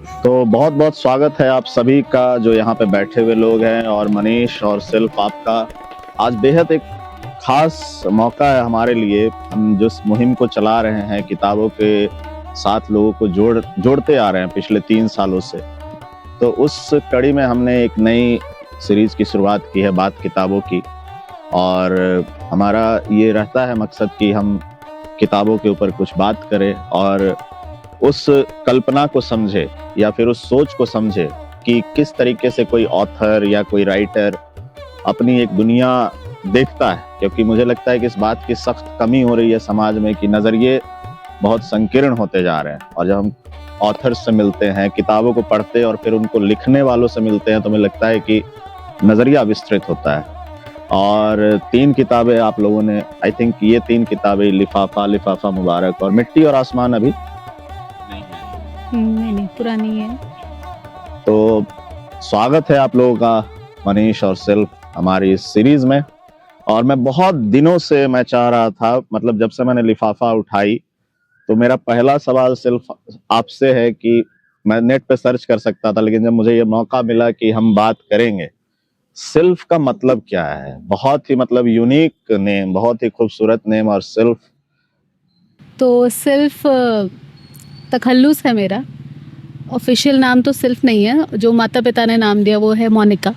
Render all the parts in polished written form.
तो बहुत बहुत स्वागत है आप सभी का जो यहाँ पे बैठे हुए लोग हैं, और मनीष और सिल्फ आपका आज बेहद एक खास मौका है हमारे लिए। हम जिस मुहिम को चला रहे हैं, किताबों के साथ लोगों को जोड़ते आ रहे हैं पिछले 3 सालों से, तो उस कड़ी में हमने एक नई सीरीज की शुरुआत की है, बात किताबों की। और हमारा ये रहता है मकसद कि हम किताबों के ऊपर कुछ बात करें और उस कल्पना को समझे या फिर उस सोच को समझे कि किस तरीके से कोई ऑथर या कोई राइटर अपनी एक दुनिया देखता है। क्योंकि मुझे लगता है कि इस बात की सख्त कमी हो रही है समाज में कि नजरिए बहुत संकीर्ण होते जा रहे हैं, और जब हम ऑथर्स से मिलते हैं, किताबों को पढ़ते हैं और फिर उनको लिखने वालों से मिलते हैं, तो मुझे लगता है कि नजरिया विस्तृत होता है। और 3 किताबें आप लोगों ने, आई थिंक ये 3 किताबें, लिफाफा, लिफाफा मुबारक और मिट्टी और आसमान अभी नहीं पुरानी है। तो स्वागत है आप लोगों का मनीष और सिल्फ हमारी इस सीरीज में। और मैं बहुत दिनों से मैं चाह रहा था, मतलब जब से मैंने लिफाफा उठाई, तो मेरा पहला सवाल सिर्फ आपसे है कि मैं नेट पे सर्च कर सकता था, लेकिन जब मुझे ये मौका मिला कि हम बात करेंगे, सिल्फ का मतलब क्या है? बहुत ही मतलब यूनिक नेम, बहुत ही खूबसूरत नेम। और सिल्फ तो सिल्फ तखल्लुस है मेरा। ऑफिशियल नाम तो सिल्फ नहीं है, जो माता पिता ने नाम दिया वो है मोनिका।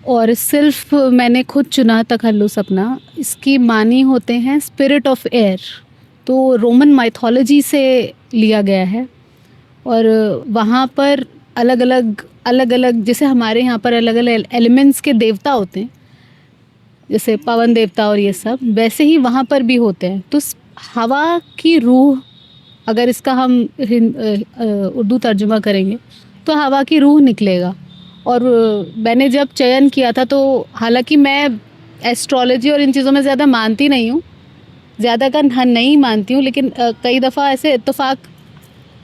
और सिल्फ मैंने खुद चुना तखल्लुस अपना। इसकी मानी होते हैं स्पिरिट ऑफ एयर, तो रोमन माइथोलॉजी से लिया गया है। और वहाँ पर अलग अलग जैसे हमारे यहाँ पर अलग अलग एलिमेंट्स के देवता होते हैं, जैसे पवन देवता और ये सब, वैसे ही वहाँ पर भी होते हैं। तो हवा की रूह, अगर इसका हम उर्दू तर्जुमा करेंगे तो हवा की रूह निकलेगा। और मैंने जब चयन किया था, तो हालांकि मैं एस्ट्रोलॉजी और इन चीज़ों में ज़्यादा मानती नहीं हूँ, ज़्यादा का नहीं मानती हूँ, लेकिन कई दफ़ा ऐसे इत्तेफाक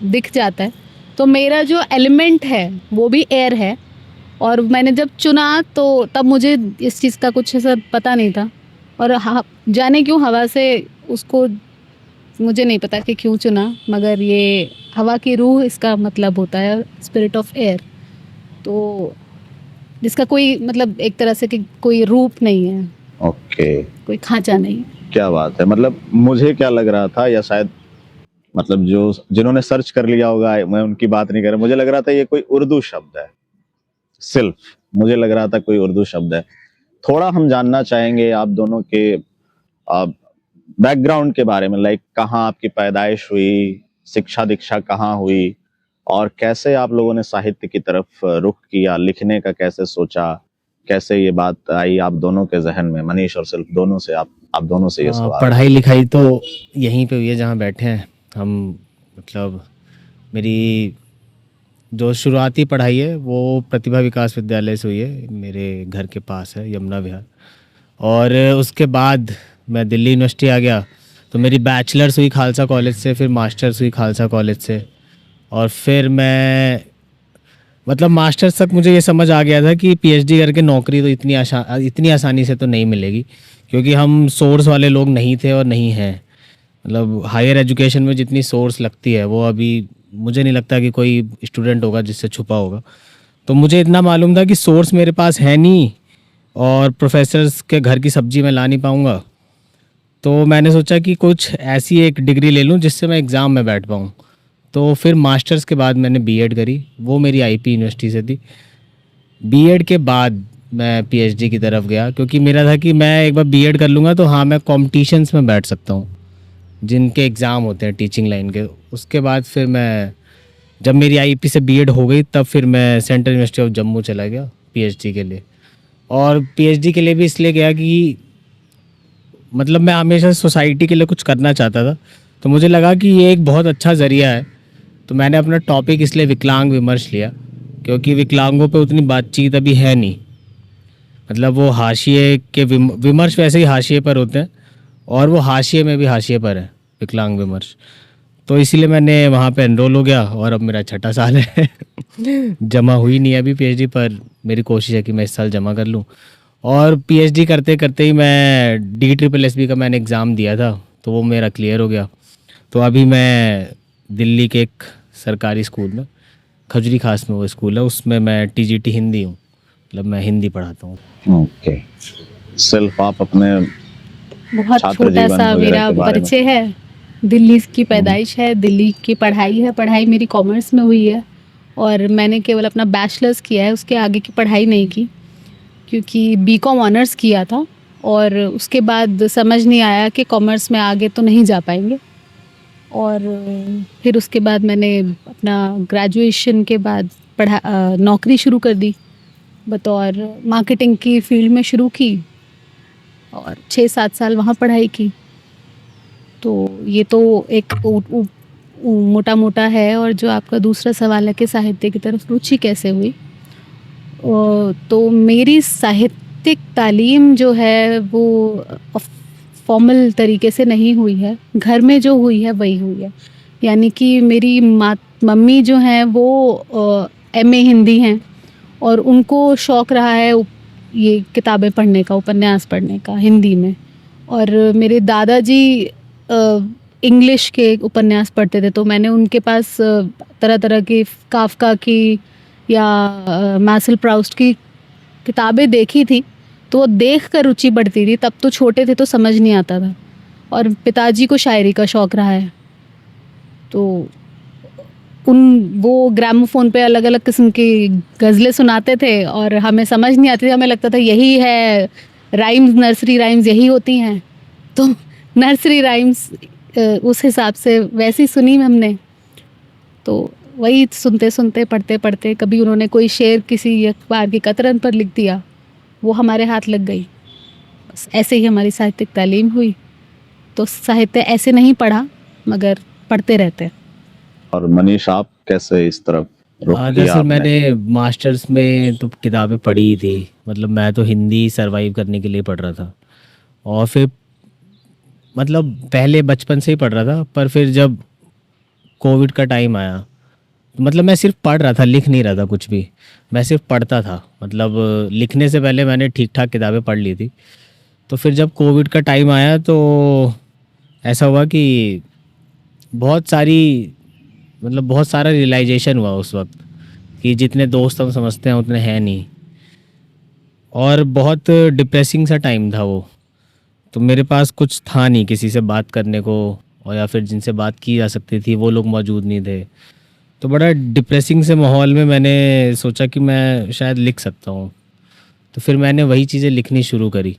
दिख जाता है। तो मेरा जो एलिमेंट है वो भी एयर है। और मैंने जब चुना तो तब मुझे इस चीज़ का कुछ ऐसा पता नहीं था। और जाने क्यों हवा से उसको, मुझे नहीं पता कि क्यों चुना, मगर ये हवा की रूह इसका मतलब होता है, स्पिरिट ऑफ एयर। तो जिसका कोई मतलब एक तरह से कि कोई रूप नहीं है, ओके, कोई खांचा नहीं। क्या बात है। मतलब मुझे क्या लग रहा था, या शायद मतलब जो जिन्होंने सर्च कर लिया होगा, मैं उनकी बात नहीं कर रहा, मुझे लग रहा था ये कोई उर्दू शब्द है। सिल्फ मुझे लग रहा था कोई उर्दू शब्द है। थोड़ा हम जानना चाहेंगे आप दोनों के बैकग्राउंड के बारे में, लाइक कहाँ आपकी पैदाइश हुई, शिक्षा दीक्षा कहाँ हुई, और कैसे आप लोगों ने साहित्य की तरफ रुख किया, लिखने का कैसे सोचा, कैसे ये बात आई आप दोनों के जहन में? मनीष और सिल्फ दोनों से, आप दोनों से ये सवाल। पढ़ाई लिखाई तो यहीं पे हुई है जहाँ बैठे हैं हम। मतलब मेरी जो शुरुआती पढ़ाई है वो प्रतिभा विकास विद्यालय से हुई है, मेरे घर के पास है, यमुना विहार। और उसके बाद मैं दिल्ली यूनिवर्सिटी आ गया, तो मेरी बैचलर्स हुई खालसा कॉलेज से, फिर मास्टर्स हुई खालसा कॉलेज से। और फिर मैं मतलब मास्टर्स तक मुझे ये समझ आ गया था कि पीएचडी करके नौकरी तो इतनी आसानी से तो नहीं मिलेगी, क्योंकि हम सोर्स वाले लोग नहीं थे और नहीं हैं। मतलब हायर एजुकेशन में जितनी सोर्स लगती है वो अभी मुझे नहीं लगता कि कोई स्टूडेंट होगा जिससे छुपा होगा। तो मुझे इतना मालूम था कि सोर्स मेरे पास है नहीं, और प्रोफेसर्स के घर की सब्जी मैं ला नहीं पाऊँगा। तो मैंने सोचा कि कुछ ऐसी एक डिग्री ले लूँ जिससे मैं एग्ज़ाम में बैठ पाऊँ। तो फिर मास्टर्स के बाद मैंने बीएड करी, वो मेरी आईपी यूनिवर्सिटी से थी। बीएड के बाद मैं पीएचडी की तरफ गया, क्योंकि मेरा था कि मैं एक बार बीएड कर लूँगा तो हाँ मैं कॉम्पिटिशन्स में बैठ सकता हूँ जिनके एग्ज़ाम होते हैं टीचिंग लाइन के। उसके बाद फिर मैं, जब मेरी आईपी से बीएड हो गई, तब फिर मैं सेंट्रल यूनिवर्सिटी ऑफ जम्मू चला गया पीएचडी के लिए। और पीएचडी के लिए भी इसलिए गया कि मतलब मैं हमेशा सोसाइटी के लिए कुछ करना चाहता था, तो मुझे लगा कि ये एक बहुत अच्छा ज़रिया है। तो मैंने अपना टॉपिक इसलिए विकलांग विमर्श लिया, क्योंकि विकलांगों पे उतनी बातचीत अभी है नहीं। मतलब वो हाशिए के विमर्श वैसे ही हाशिए पर होते हैं, और वो हाशिए में भी हाशिए पर है विकलांग विमर्श। तो इसीलिए मैंने वहाँ पे एनरोल हो गया, और अब मेरा 6ठा साल है जमा हुई नहीं अभी पीएचडी, पर मेरी कोशिश है कि मैं इस साल जमा कर लूँ। और पीएचडी करते करते ही मैं DSSB का मैंने एग्ज़ाम दिया था, तो वो मेरा क्लियर हो गया। तो अभी मैं दिल्ली के एक सरकारी स्कूल में खजूरी खास में वो स्कूल है, उसमें मैं टीजीटी हिंदी हूँ, मतलब मैं हिंदी पढ़ाता हूँ। ओके। सिर्फ आप अपने बहुत छात्र छोटा जीवन सा वगैरह मेरा के बारे में। परिचय है। दिल्ली की पैदाइश है, दिल्ली की पढ़ाई है, पढ़ाई मेरी कॉमर्स में हुई है और मैंने केवल अपना बैचलर्स किया है, उसके आगे की पढ़ाई नहीं की क्योंकि बीकॉम ऑनर्स किया था और उसके बाद समझ नहीं आया कि कॉमर्स में आगे तो नहीं जा पाएंगे और फिर उसके बाद मैंने अपना ग्रेजुएशन के बाद नौकरी शुरू कर दी, बतौर मार्केटिंग की फील्ड में शुरू की और 6-7 साल वहाँ पढ़ाई की। तो ये तो एक मोटा मोटा है। और जो आपका दूसरा सवाल है कि साहित्य की तरफ रुचि कैसे हुई, तो मेरी साहित्यिक तालीम जो है वो फॉर्मल तरीके से नहीं हुई है, घर में जो हुई है वही हुई है। यानी कि मेरी मम्मी जो हैं वो एमए हिंदी हैं और उनको शौक़ रहा है ये किताबें पढ़ने का, उपन्यास पढ़ने का हिंदी में। और मेरे दादाजी इंग्लिश के उपन्यास पढ़ते थे, तो मैंने उनके पास तरह तरह की काफका की या मार्सेल प्राउस्ट की किताबें देखी थी, तो वो देख कर रुचि बढ़ती थी। तब तो छोटे थे तो समझ नहीं आता था। और पिताजी को शायरी का शौक़ रहा है, तो वो ग्रामोफोन पे अलग अलग किस्म की गज़लें सुनाते थे और हमें समझ नहीं आती थी, हमें लगता था यही है राइम्स, नर्सरी राइम्स यही होती हैं। तो नर्सरी राइम्स उस हिसाब से वैसी सुनी हमने, तो वही सुनते सुनते पढ़ते पढ़ते कभी उन्होंने कोई शेर किसी अखबार की कतरन पर लिख दिया, वो हमारे हाथ लग गई। बस ऐसे ही हमारी साहित्यिक तालीम हुई। तो साहित्य ऐसे नहीं पढ़ा मगर पढ़ते रहते। और मनीष, आप कैसे इस तरफ रुख किया दरअसल आपने? मैंने मास्टर्स में तो किताबें पढ़ी ही थी, मतलब मैं तो हिंदी सरवाइव करने के लिए पढ़ रहा था। और फिर मतलब पहले बचपन से ही पढ़ रहा था, पर फिर जब कोविड का टाइम आया, मतलब मैं सिर्फ पढ़ रहा था, लिख नहीं रहा था कुछ भी, मैं सिर्फ पढ़ता था। मतलब लिखने से पहले मैंने ठीक ठाक किताबें पढ़ ली थी। तो फिर जब कोविड का टाइम आया तो ऐसा हुआ कि बहुत सारा रियलाइजेशन हुआ उस वक्त कि जितने दोस्त हम समझते हैं उतने हैं नहीं, और बहुत डिप्रेसिंग सा टाइम था वो। तो मेरे पास कुछ था नहीं किसी से बात करने को, और या फिर जिनसे बात की जा सकती थी वो लोग मौजूद नहीं थे। तो बड़ा डिप्रेसिंग से माहौल में मैंने सोचा कि मैं शायद लिख सकता हूँ। तो फिर मैंने वही चीज़ें लिखनी शुरू करी,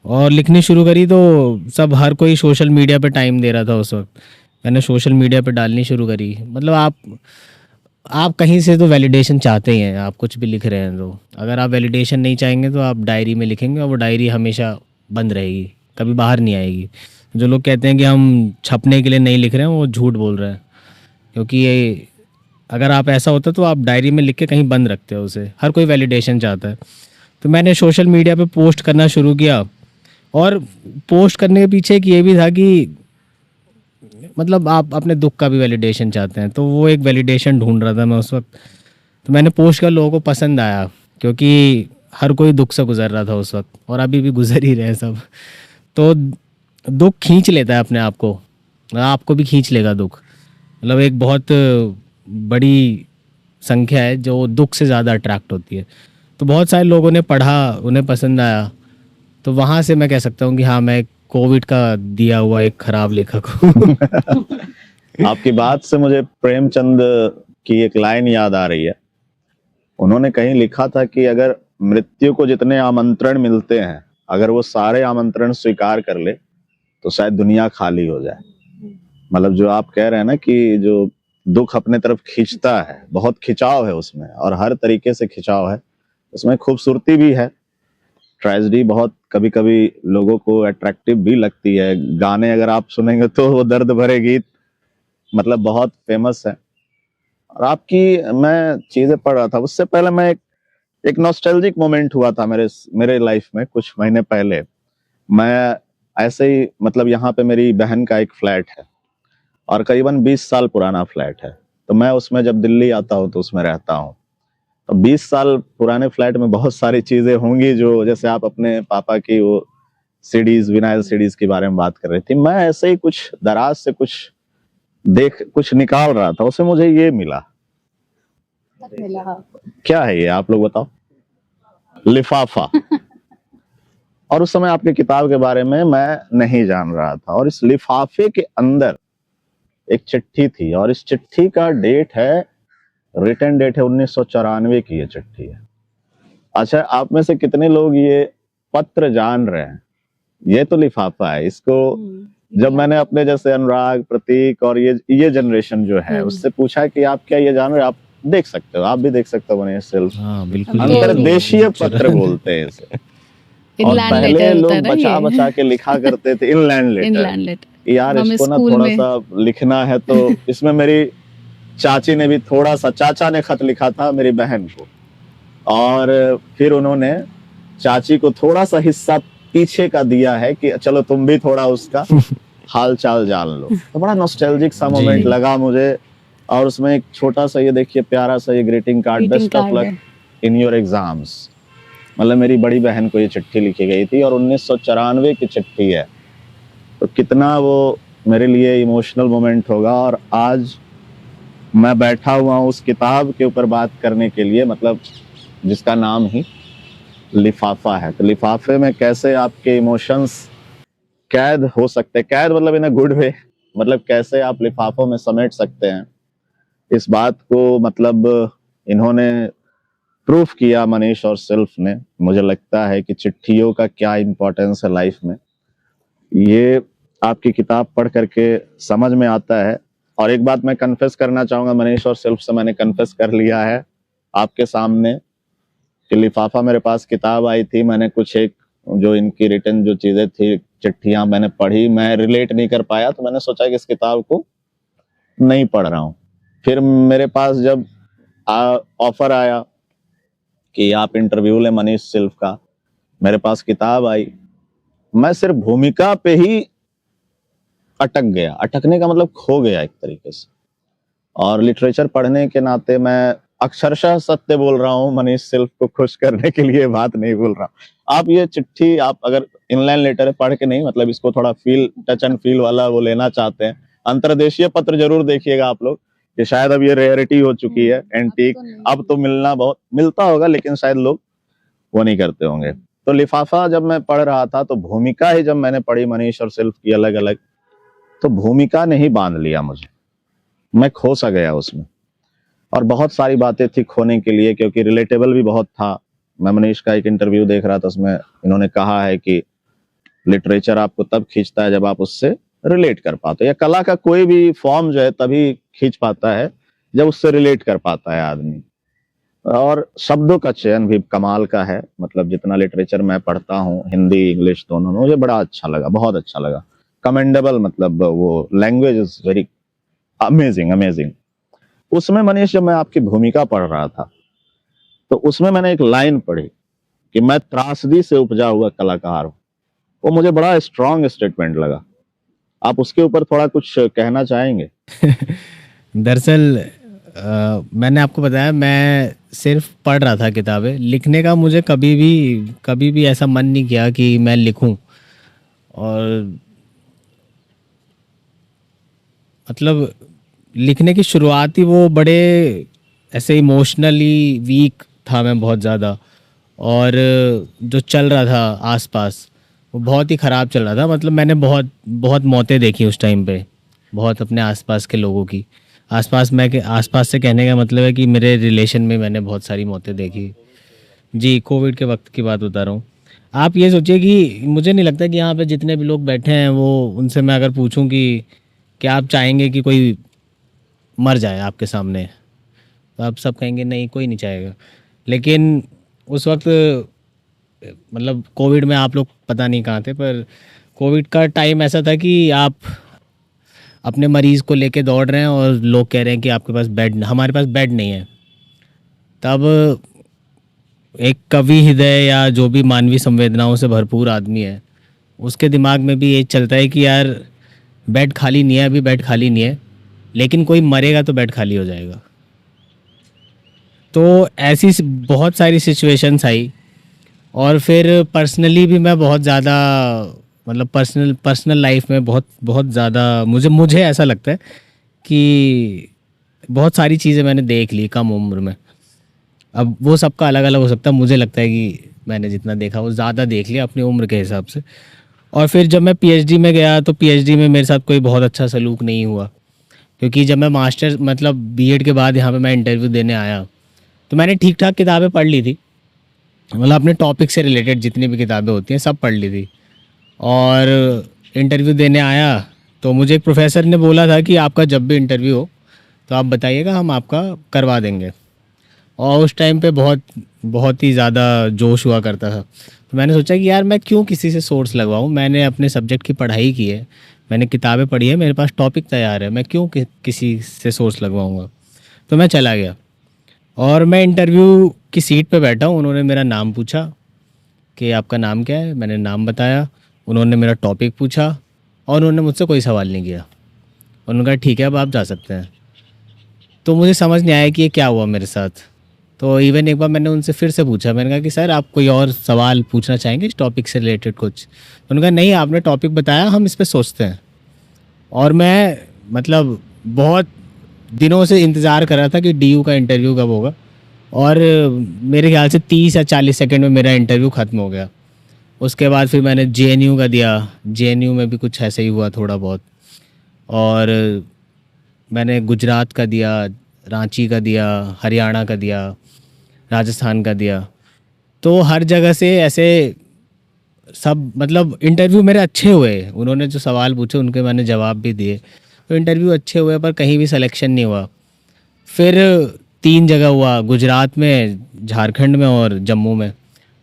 और लिखनी शुरू करी तो हर कोई सोशल मीडिया पे टाइम दे रहा था उस वक्त। मैंने सोशल मीडिया पे डालनी शुरू करी। मतलब आप कहीं से तो वैलिडेशन चाहते ही हैं, आप कुछ भी लिख रहे हैं तो अगर आप वैलिडेशन नहीं चाहेंगे तो आप डायरी में लिखेंगे, और वो डायरी हमेशा बंद रहेगी, कभी बाहर नहीं आएगी। जो लोग कहते हैं कि हम छपने के लिए नहीं लिख रहे हैं, वो झूठ बोल रहे हैं, क्योंकि ये अगर आप ऐसा होता तो आप डायरी में लिख के कहीं बंद रखते हो उसे। हर कोई वैलिडेशन चाहता है। तो मैंने सोशल मीडिया पे पोस्ट करना शुरू किया, और पोस्ट करने के पीछे एक ये भी था कि मतलब आप अपने दुख का भी वैलिडेशन चाहते हैं, तो वो एक वैलिडेशन ढूंढ रहा था मैं उस वक्त। तो मैंने पोस्ट कर, लोगों को पसंद आया, क्योंकि हर कोई दुख से गुजर रहा था उस वक्त, और अभी भी गुजर ही रहे हैं सब। तो दुख खींच लेता है अपने आप को, आपको भी खींच लेगा दुख। मतलब एक बहुत बड़ी संख्या है जो दुख से ज़्यादा अट्रैक्ट होती है। तो बहुत सारे लोगों ने पढ़ा, उन्हें पसंद आया। तो वहाँ से मैं कह सकता हूँ कि हाँ, मैं कोविड का दिया हुआ एक खराब लेखक हूँ। आपकी बात से मुझे प्रेमचंद की एक लाइन याद आ रही है। उन्होंने कहीं लिखा था कि अगर मृत्यु को जितने आमंत्रण मिलते हैं, अगर वो सारे आमंत्रण स्वीकार कर ले तो शायद दुनिया खाली हो जाए। मतलब जो आप कह रहे हैं ना कि जो दुख अपने तरफ खींचता है, बहुत खिंचाव है उसमें, और हर तरीके से खिंचाव है उसमें, खूबसूरती भी है, ट्रेजेडी बहुत कभी कभी लोगों को अट्रैक्टिव भी लगती है। गाने अगर आप सुनेंगे तो वो दर्द भरे गीत मतलब बहुत फेमस है। और आपकी मैं चीजें पढ़ रहा था, उससे पहले मैं एक नॉस्टैल्जिक मोमेंट हुआ था मेरे लाइफ में कुछ महीने पहले। मैं ऐसे ही मतलब यहाँ पे मेरी बहन का एक फ्लैट है, और करीबन 20 साल पुराना फ्लैट है। तो मैं उसमें जब दिल्ली आता हूँ तो उसमें रहता हूँ। तो 20 साल पुराने फ्लैट में बहुत सारी चीजें होंगी, जो जैसे आप अपने पापा की वो सीडीज, विनाइल सीडीज के बारे में बात कर रही थी, मैं ऐसे ही कुछ दराज से कुछ निकाल रहा था, उससे मुझे ये मिला। मिला, हाँ। क्या है ये, आप लोग बताओ। लिफाफा। और उस समय आपकी किताब के बारे में मैं नहीं जान रहा था, और इस लिफाफे के अंदर एक चिट्ठी थी, और इस चिट्ठी का डेट है, रिटर्न डेट है 1994 की ये चिट्ठी है। अच्छा, आप में से कितने लोग ये पत्र जान रहे हैं? ये तो लिफाफा है। इसको जब मैंने अपने जैसे अनुराग, प्रतीक और ये जनरेशन जो है उससे पूछा कि आप क्या ये जान रहे हैं, आप देख सकते हो, आप भी देख सकते हो, बने सिर्फ हाँ बिल्कुल। अंतर्देशीय पत्र बोलते हैं इसे। और इनलैंड पहले लेटर होता लोग है ना बचा ये। बचा के लिखा करते थे, इनलैंड लेटर। इनलैंड लेटर यार हम इसको ना स्कूल थोड़ा में सा लिखना है, तो इसमें मेरी चाची ने भी थोड़ा सा, चाचा ने खत लिखा था मेरी बहन को, और फिर उन्होंने चाची को थोड़ा सा हिस्सा पीछे का दिया है कि चलो तुम भी थोड़ा उसका हाल चाल जान लो। तो बड़ा नॉस्टैल्जिक सा मोमेंट लगा मुझे। और उसमें एक छोटा सा, ये देखिए प्यारा सा ये greeting card, best of luck in your exams. मतलब मेरी बड़ी बहन को ये चिट्ठी लिखी गई थी, और 1994 की चिट्ठी है, तो कितना वो मेरे लिए इमोशनल मोमेंट होगा। और आज मैं बैठा हुआ हूँ उस किताब के ऊपर बात करने के लिए, मतलब जिसका नाम ही लिफाफा है। तो लिफाफे में कैसे आपके इमोशंस कैद हो सकते हैं, कैद मतलब इन अ गुड वे, मतलब कैसे आप लिफाफों में समेट सकते हैं, इस बात को मतलब इन्होंने प्रूफ किया, मनीष और सिल्फ ने। मुझे लगता है कि चिट्ठियों का क्या इंपॉर्टेंस है लाइफ में, ये आपकी किताब पढ़ करके समझ में आता है। और एक बात मैं कन्फेस करना चाहूंगा, मनीष और सिल्फ से मैंने कन्फेस कर लिया है आपके सामने कि लिफाफा मेरे पास किताब आई थी, मैंने कुछ एक जो इनकी रिटर्न जो चीजें थी, चिट्ठियां मैंने पढ़ी, मैं रिलेट नहीं कर पाया, तो मैंने सोचा कि इस किताब को नहीं पढ़ रहा हूँ। फिर मेरे पास जब ऑफर आया कि आप इंटरव्यू ले मनीष सिल्फ का, मेरे पास किताब आई, मैं सिर्फ भूमिका पे ही अटक गया। अटकने का मतलब खो गया एक तरीके से। और लिटरेचर पढ़ने के नाते मैं अक्षरशः सत्य बोल रहा हूँ, मनीष सिल्फ को खुश करने के लिए बात नहीं बोल रहा। आप ये चिट्ठी, आप अगर इनलाइन लेटर पढ़ के नहीं, मतलब इसको थोड़ा फील, टच एंड फील वाला वो लेना चाहते हैं, अंतर्देशीय पत्र जरूर देखिएगा आप लोग, कि शायद अब ये रेयरिटी हो चुकी है, एंटीक, अब तो मिलना बहुत मिलता होगा, लेकिन शायद लोग वो नहीं करते होंगे। तो लिफाफा जब मैं पढ़ रहा था, तो भूमिका ही जब मैंने पढ़ी मनीष और सिल्फ की अलग अलग, तो भूमिका ने ही बांध लिया मुझे, मैं खो सा गया उसमें। और बहुत सारी बातें थी खोने के लिए, क्योंकि रिलेटेबल भी बहुत था। मैं मनीष का एक इंटरव्यू देख रहा था, उसमें इन्होंने कहा है कि लिटरेचर आपको तब खींचता है जब आप उससे रिलेट कर पाते हो, या कला का कोई भी फॉर्म जो है तभी खींच पाता है जब उससे रिलेट कर पाता है आदमी। और शब्दों का चयन भी कमाल का है, मतलब जितना लिटरेचर मैं पढ़ता हूँ, हिंदी इंग्लिश दोनों में, मुझे बड़ा अच्छा लगा, बहुत अच्छा लगा, कमेंडेबल, मतलब वो language is very amazing amazing. उसमें मनीष, जब मैं आपकी भूमिका पढ़ रहा था, तो उसमें मैंने एक लाइन पढ़ी कि मैं त्रासदी से उपजा हुआ कलाकार हूँ। वो मुझे बड़ा स्ट्रॉन्ग स्टेटमेंट लगा। आप उसके ऊपर थोड़ा कुछ कहना चाहेंगे? दरअसल मैंने आपको बताया, मैं सिर्फ पढ़ रहा था किताबें, लिखने का मुझे कभी भी ऐसा मन नहीं किया कि मैं लिखूं। और मतलब लिखने की शुरुआत ही वो बड़े ऐसे इमोशनली वीक था मैं बहुत ज़्यादा, और जो चल रहा था आसपास वो बहुत ही ख़राब चल रहा था। मतलब मैंने बहुत मौतें देखी उस टाइम पे, बहुत अपने आसपास के लोगों की। आसपास से कहने का मतलब है कि मेरे रिलेशन में मैंने बहुत सारी मौतें देखी। जी, कोविड के वक्त की बात बता रहा हूँ। आप ये सोचिए कि मुझे नहीं लगता कि यहाँ पे जितने भी लोग बैठे हैं, वो उनसे मैं अगर पूछूं कि क्या आप चाहेंगे कि कोई मर जाए आपके सामने, तो आप सब कहेंगे नहीं, कोई नहीं चाहेगा। लेकिन उस वक्त मतलब कोविड में आप लोग पता नहीं कहाँ थे, पर कोविड का टाइम ऐसा था कि आप अपने मरीज़ को लेके दौड़ रहे हैं और लोग कह रहे हैं कि आपके पास बेड, हमारे पास बेड नहीं है। तब एक कवि हृदय या जो भी मानवीय संवेदनाओं से भरपूर आदमी है, उसके दिमाग में भी ये चलता है कि यार बेड खाली नहीं है, अभी बेड खाली नहीं है, लेकिन कोई मरेगा तो बेड खाली हो जाएगा। तो ऐसी बहुत सारी सिचुएशंस आई। और फिर पर्सनली भी मैं बहुत ज़्यादा, मतलब पर्सनल लाइफ में बहुत ज़्यादा मुझे ऐसा लगता है कि बहुत सारी चीज़ें मैंने देख ली कम उम्र में। अब वो सबका अलग अलग हो सकता है, मुझे लगता है कि मैंने जितना देखा वो ज़्यादा देख लिया अपनी उम्र के हिसाब से। और फिर जब मैं पीएचडी में गया तो पीएचडी में मेरे साथ कोई बहुत अच्छा सलूक नहीं हुआ, क्योंकि जब मैं मास्टर मतलब बीएड के बाद यहाँ पे मैं इंटरव्यू देने आया तो मैंने ठीक ठाक किताबें पढ़ ली थी, मतलब अपने टॉपिक से रिलेटेड जितनी भी किताबें होती हैं सब पढ़ ली थी। और इंटरव्यू देने आया तो मुझे एक प्रोफेसर ने बोला था कि आपका जब भी इंटरव्यू हो तो आप बताइएगा, हम आपका करवा देंगे। और उस टाइम पे बहुत बहुत ही ज़्यादा जोश हुआ करता था, तो मैंने सोचा कि यार मैं क्यों किसी से सोर्स लगवाऊँ, मैंने अपने सब्जेक्ट की पढ़ाई की है, मैंने किताबें पढ़ी है, मेरे पास टॉपिक तैयार है, मैं क्यों किसी से सोर्स लगवाऊँगा। तो मैं चला गया और मैं इंटरव्यू की सीट पे बैठा हूँ। उन्होंने मेरा नाम पूछा कि आपका नाम क्या है, मैंने नाम बताया। उन्होंने मेरा टॉपिक पूछा और उन्होंने मुझसे कोई सवाल नहीं किया। उन्होंने कहा ठीक है अब आप जा सकते हैं। तो मुझे समझ नहीं आया कि ये क्या हुआ मेरे साथ। तो इवन एक बार मैंने उनसे फिर से पूछा, मैंने कहा कि सर आप कोई और सवाल पूछना चाहेंगे इस टॉपिक से रिलेटेड कुछ। उन्होंने कहा नहीं, आपने टॉपिक बताया, हम इस पर सोचते हैं। और मैं मतलब बहुत दिनों से इंतज़ार कर रहा था कि डीयू का इंटरव्यू कब होगा, और मेरे ख्याल से 30 या 40 सेकंड में मेरा इंटरव्यू ख़त्म हो गया। उसके बाद फिर मैंने जेएनयू का दिया, जेएनयू में भी कुछ ऐसे ही हुआ थोड़ा बहुत। और मैंने गुजरात का दिया, रांची का दिया, हरियाणा का दिया, राजस्थान का दिया। तो हर जगह से ऐसे सब मतलब इंटरव्यू मेरे अच्छे हुए, उन्होंने जो सवाल पूछे उनके मैंने जवाब भी दिए, तो इंटरव्यू अच्छे हुए, पर कहीं भी सिलेक्शन नहीं हुआ। फिर 3 जगह हुआ, गुजरात में, झारखंड में और जम्मू में।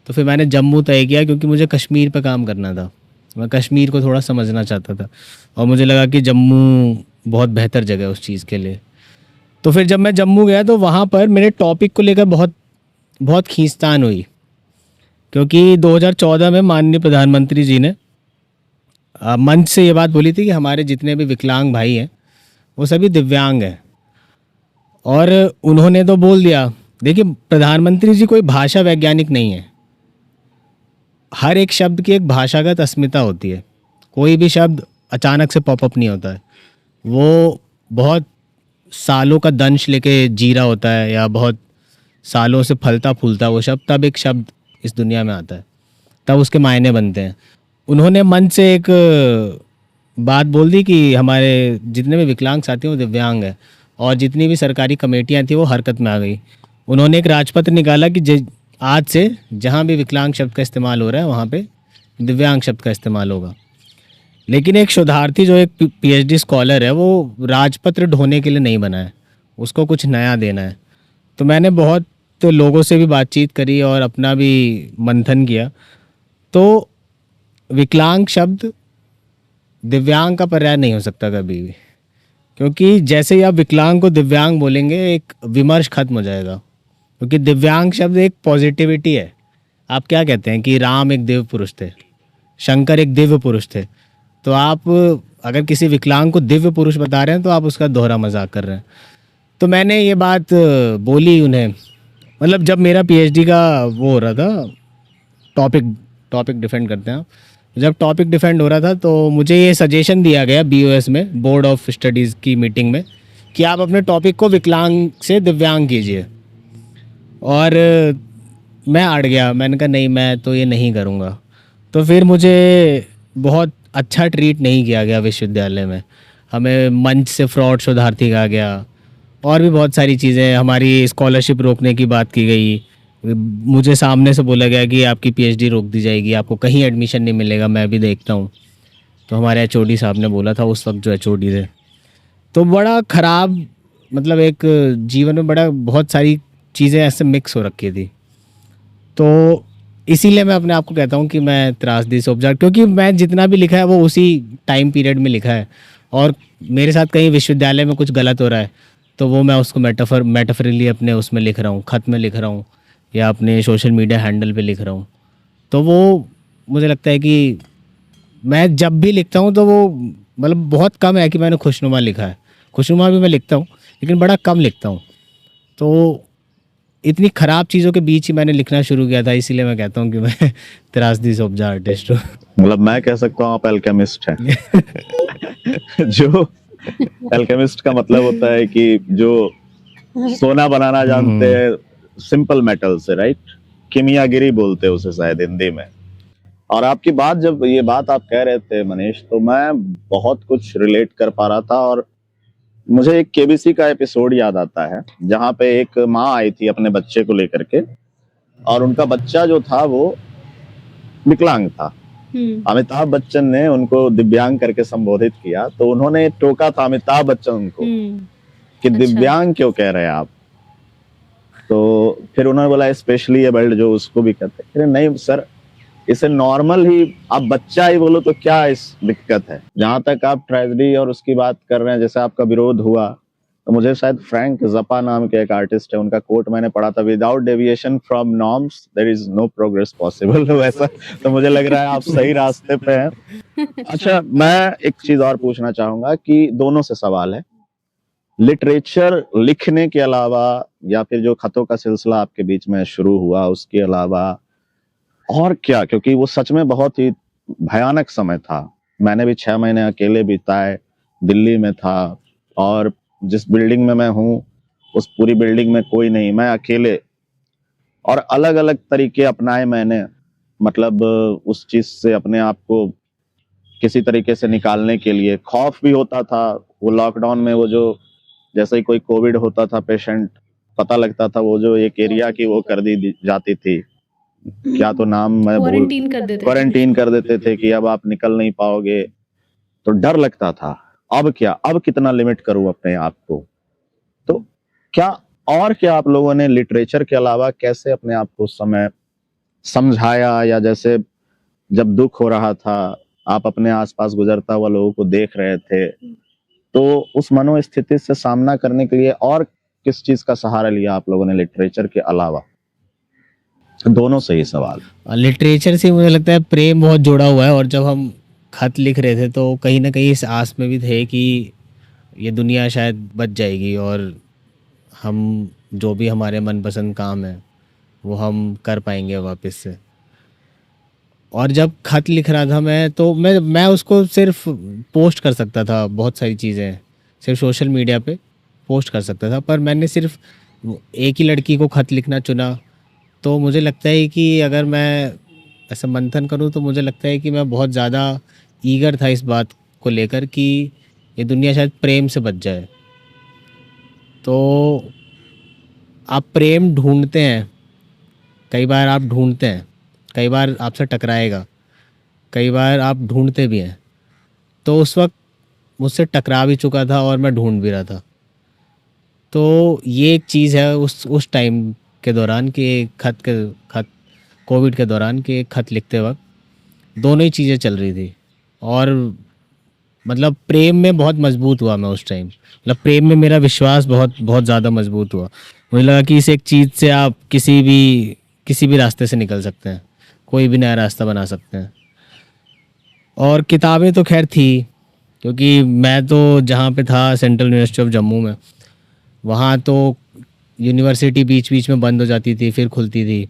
तो फिर मैंने जम्मू तय किया क्योंकि मुझे कश्मीर पे काम करना था, मैं कश्मीर को थोड़ा समझना चाहता था और मुझे लगा कि जम्मू बहुत बेहतर जगह है उस चीज़ के लिए। तो फिर जब मैं जम्मू गया तो वहाँ पर मेरे टॉपिक को लेकर बहुत बहुत खींचतान हुई, क्योंकि 2014 में माननीय प्रधानमंत्री जी ने मंच से ये बात बोली थी कि हमारे जितने भी विकलांग भाई हैं वो सभी दिव्यांग हैं। और उन्होंने तो बोल दिया, देखिए प्रधानमंत्री जी कोई भाषा वैज्ञानिक नहीं है, हर एक शब्द की एक भाषागत अस्मिता होती है, कोई भी शब्द अचानक से पॉपअप नहीं होता है, वो बहुत सालों का दंश लेके जी रहा होता है या बहुत सालों से फलता फूलता वो शब्द, तब एक शब्द इस दुनिया में आता है, तब उसके मायने बनते हैं। उन्होंने मन से एक बात बोल दी कि हमारे जितने भी विकलांग साथी हैं वो दिव्यांग हैं, और जितनी भी सरकारी कमेटियां थी वो हरकत में आ गई। उन्होंने एक राजपत्र निकाला कि आज से जहाँ भी विकलांग शब्द का इस्तेमाल हो रहा है वहाँ पे दिव्यांग शब्द का इस्तेमाल होगा। लेकिन एक शोधार्थी जो एक पीएचडी स्कॉलर है वो राजपत्र ढोने के लिए नहीं बना है, उसको कुछ नया देना है। तो मैंने बहुत लोगों से भी बातचीत करी और अपना भी मंथन किया। तो विकलांग शब्द दिव्यांग का पर्याय नहीं हो सकता कभी भी, क्योंकि जैसे ही आप विकलांग को दिव्यांग बोलेंगे एक विमर्श खत्म हो जाएगा, क्योंकि दिव्यांग शब्द एक पॉजिटिविटी है। आप क्या कहते हैं कि राम एक दिव्य पुरुष थे, शंकर एक दिव्य पुरुष थे, तो आप अगर किसी विकलांग को दिव्य पुरुष बता रहे हैं तो आप उसका दोहरा मजाक कर रहे हैं। तो मैंने ये बात बोली उन्हें, मतलब जब मेरा पीएचडी का वो हो रहा था, टॉपिक डिफेंड करते हैं आप, जब टॉपिक डिफेंड हो रहा था तो मुझे ये सजेशन दिया गया बीओएस में, बोर्ड ऑफ स्टडीज़ की मीटिंग में, कि आप अपने टॉपिक को विकलांग से दिव्यांग कीजिए। और मैं अड़ गया, मैंने कहा नहीं मैं तो ये नहीं करूँगा। तो फिर मुझे बहुत अच्छा ट्रीट नहीं किया गया विश्वविद्यालय में, हमें मंच से फ्रॉड शोधार्थी कहा गया और भी बहुत सारी चीज़ें, हमारी स्कॉलरशिप रोकने की बात की गई, मुझे सामने से बोला गया कि आपकी पीएचडी रोक दी जाएगी, आपको कहीं एडमिशन नहीं मिलेगा, मैं भी देखता हूँ। तो हमारे एचओडी साहब ने बोला था उस वक्त, जो एचओडी थे। तो बड़ा ख़राब, मतलब एक जीवन में बड़ा बहुत सारी चीज़ें ऐसे मिक्स हो रखी थी। तो इसीलिए मैं अपने आप को कहता हूँ कि मैं त्रासदी से उपजा, क्योंकि मैं जितना भी लिखा है वो उसी टाइम पीरियड में लिखा है, और मेरे साथ कहीं विश्वविद्यालय में कुछ गलत हो रहा है तो वो मैं उसको मेटाफरली अपने उसमें लिख रहा हूँ, ख़त में लिख रहा हूँ या अपने सोशल मीडिया हैंडल पे लिख रहा हूँ। तो वो मुझे लगता है कि मैं जब भी लिखता हूँ तो वो मतलब बहुत कम है कि मैंने खुशनुमा लिखा है, खुशनुमा भी मैं लिखता हूँ लेकिन बड़ा कम लिखता हूँ। तो इतनी ख़राब चीज़ों के बीच ही मैंने लिखना शुरू किया था, इसीलिए मैं कहता हूँ कि मैं त्रासदी से उपजा आर्टिस्ट हूँ। मतलब मैं कह सकता हूँ आप एल्केमिस्ट हैं। जो एल्केमिस्ट का मतलब होता है कि जो सोना बनाना जानते हैं, सिंपल मेटल से, राइट? कीमियागिरी बोलते हैं उसे शायद हिंदी में। और आपकी बात, जब ये बात आप कह रहे थे मनीष, तो मैं बहुत कुछ रिलेट कर पा रहा था। और मुझे एक केबीसी का एपिसोड याद आता है जहाँ पे एक माँ आई थी अपने बच्चे को लेकर के, और उनका बच्चा जो था वो विकलांग था। अमिताभ बच्चन ने उनको दिव्यांग करके संबोधित किया, तो उन्होंने टोका था अमिताभ बच्चन को कि अच्छा। दिव्यांग क्यों कह रहे हैं आप? तो फिर उन्होंने बोला स्पेशली एबल्ड, जो उसको भी कहते हैं। अरे नहीं सर, इसे नॉर्मल ही आप बच्चा ही बोलो तो क्या इस दिक्कत है? जहां तक आप ट्रेजेडी और उसकी बात कर रहे हैं, जैसे आपका विरोध हुआ, तो मुझे शायद फ्रैंक ज़प्पा नाम के एक आर्टिस्ट है, उनका कोट मैंने पढ़ा था, without deviation from norms there is no progress possible. वैसा तो मुझे लग रहा है आप सही रास्ते पे हैं। अच्छा, मैं एक चीज और पूछना चाहूंगा कि दोनों से सवाल है, लिटरेचर लिखने के अलावा या फिर जो खतों का सिलसिला आपके बीच में शुरू हुआ उसके अलावा और क्या? क्योंकि वो सच में बहुत ही भयानक समय था। मैंने भी 6 महीने अकेले बिताए, दिल्ली में था, और जिस बिल्डिंग में मैं हूँ उस पूरी बिल्डिंग में कोई नहीं, मैं अकेले। और अलग अलग तरीके अपनाए मैंने, मतलब उस चीज से अपने आप को किसी तरीके से निकालने के लिए। खौफ भी होता था वो लॉकडाउन में, वो जो जैसे ही कोई कोविड होता था पेशेंट, पता लगता था, वो जो एक एरिया की वो कर दी जाती थी, क्या तो नाम मैं भूल, क्वारंटीन कर देते थे कि अब आप निकल नहीं पाओगे, तो डर लगता था। अब क्या, अब कितना लिमिट करूं अपने आप को? तो क्या और क्या आप लोगों ने लिटरेचर के अलावा कैसे अपने आप को समय समझाया? या जैसे जब दुख हो रहा था, आप अपने आसपास गुजरता हुआ लोगों को देख रहे थे, तो उस मनोस्थिति से सामना करने के लिए और किस चीज का सहारा लिया आप लोगों ने लिटरेचर के अलावा? दोनों सही सवाल। लिटरेचर से मुझे लगता है प्रेम बहुत जुड़ा हुआ है, और जब हम खत लिख रहे थे तो कहीं ना कहीं इस आस में भी थे कि ये दुनिया शायद बच जाएगी और हम जो भी हमारे मनपसंद काम है वो हम कर पाएंगे वापस से। और जब खत लिख रहा था मैं, तो मैं उसको सिर्फ पोस्ट कर सकता था, बहुत सारी चीज़ें सिर्फ सोशल मीडिया पे पोस्ट कर सकता था, पर मैंने सिर्फ एक ही लड़की को खत लिखना चुना। तो मुझे लगता है कि अगर मैं ऐसा मंथन करूं तो मुझे लगता है कि मैं बहुत ज़्यादा ईगर था इस बात को लेकर कि ये दुनिया शायद प्रेम से बच जाए। तो आप प्रेम ढूंढते हैं, कई बार आप ढूंढते हैं, कई बार आपसे टकराएगा, कई बार आप ढूंढते भी हैं। तो उस वक्त मुझसे टकरा भी चुका था और मैं ढूंढ भी रहा था। तो ये एक चीज़ है उस टाइम के दौरान कि खत कोविड के दौरान कि खत लिखते वक्त दोनों ही चीज़ें चल रही थी। और मतलब प्रेम में बहुत मजबूत हुआ मैं उस टाइम, मतलब प्रेम में मेरा विश्वास बहुत बहुत ज़्यादा मजबूत हुआ। मुझे लगा कि इस एक चीज़ से आप किसी भी रास्ते से निकल सकते हैं, कोई भी नया रास्ता बना सकते हैं। और किताबें तो खैर थी, क्योंकि मैं तो जहाँ पे था सेंट्रल यूनिवर्सिटी ऑफ जम्मू में, वहाँ तो यूनिवर्सिटी बीच बीच में बंद हो जाती थी फिर खुलती थी,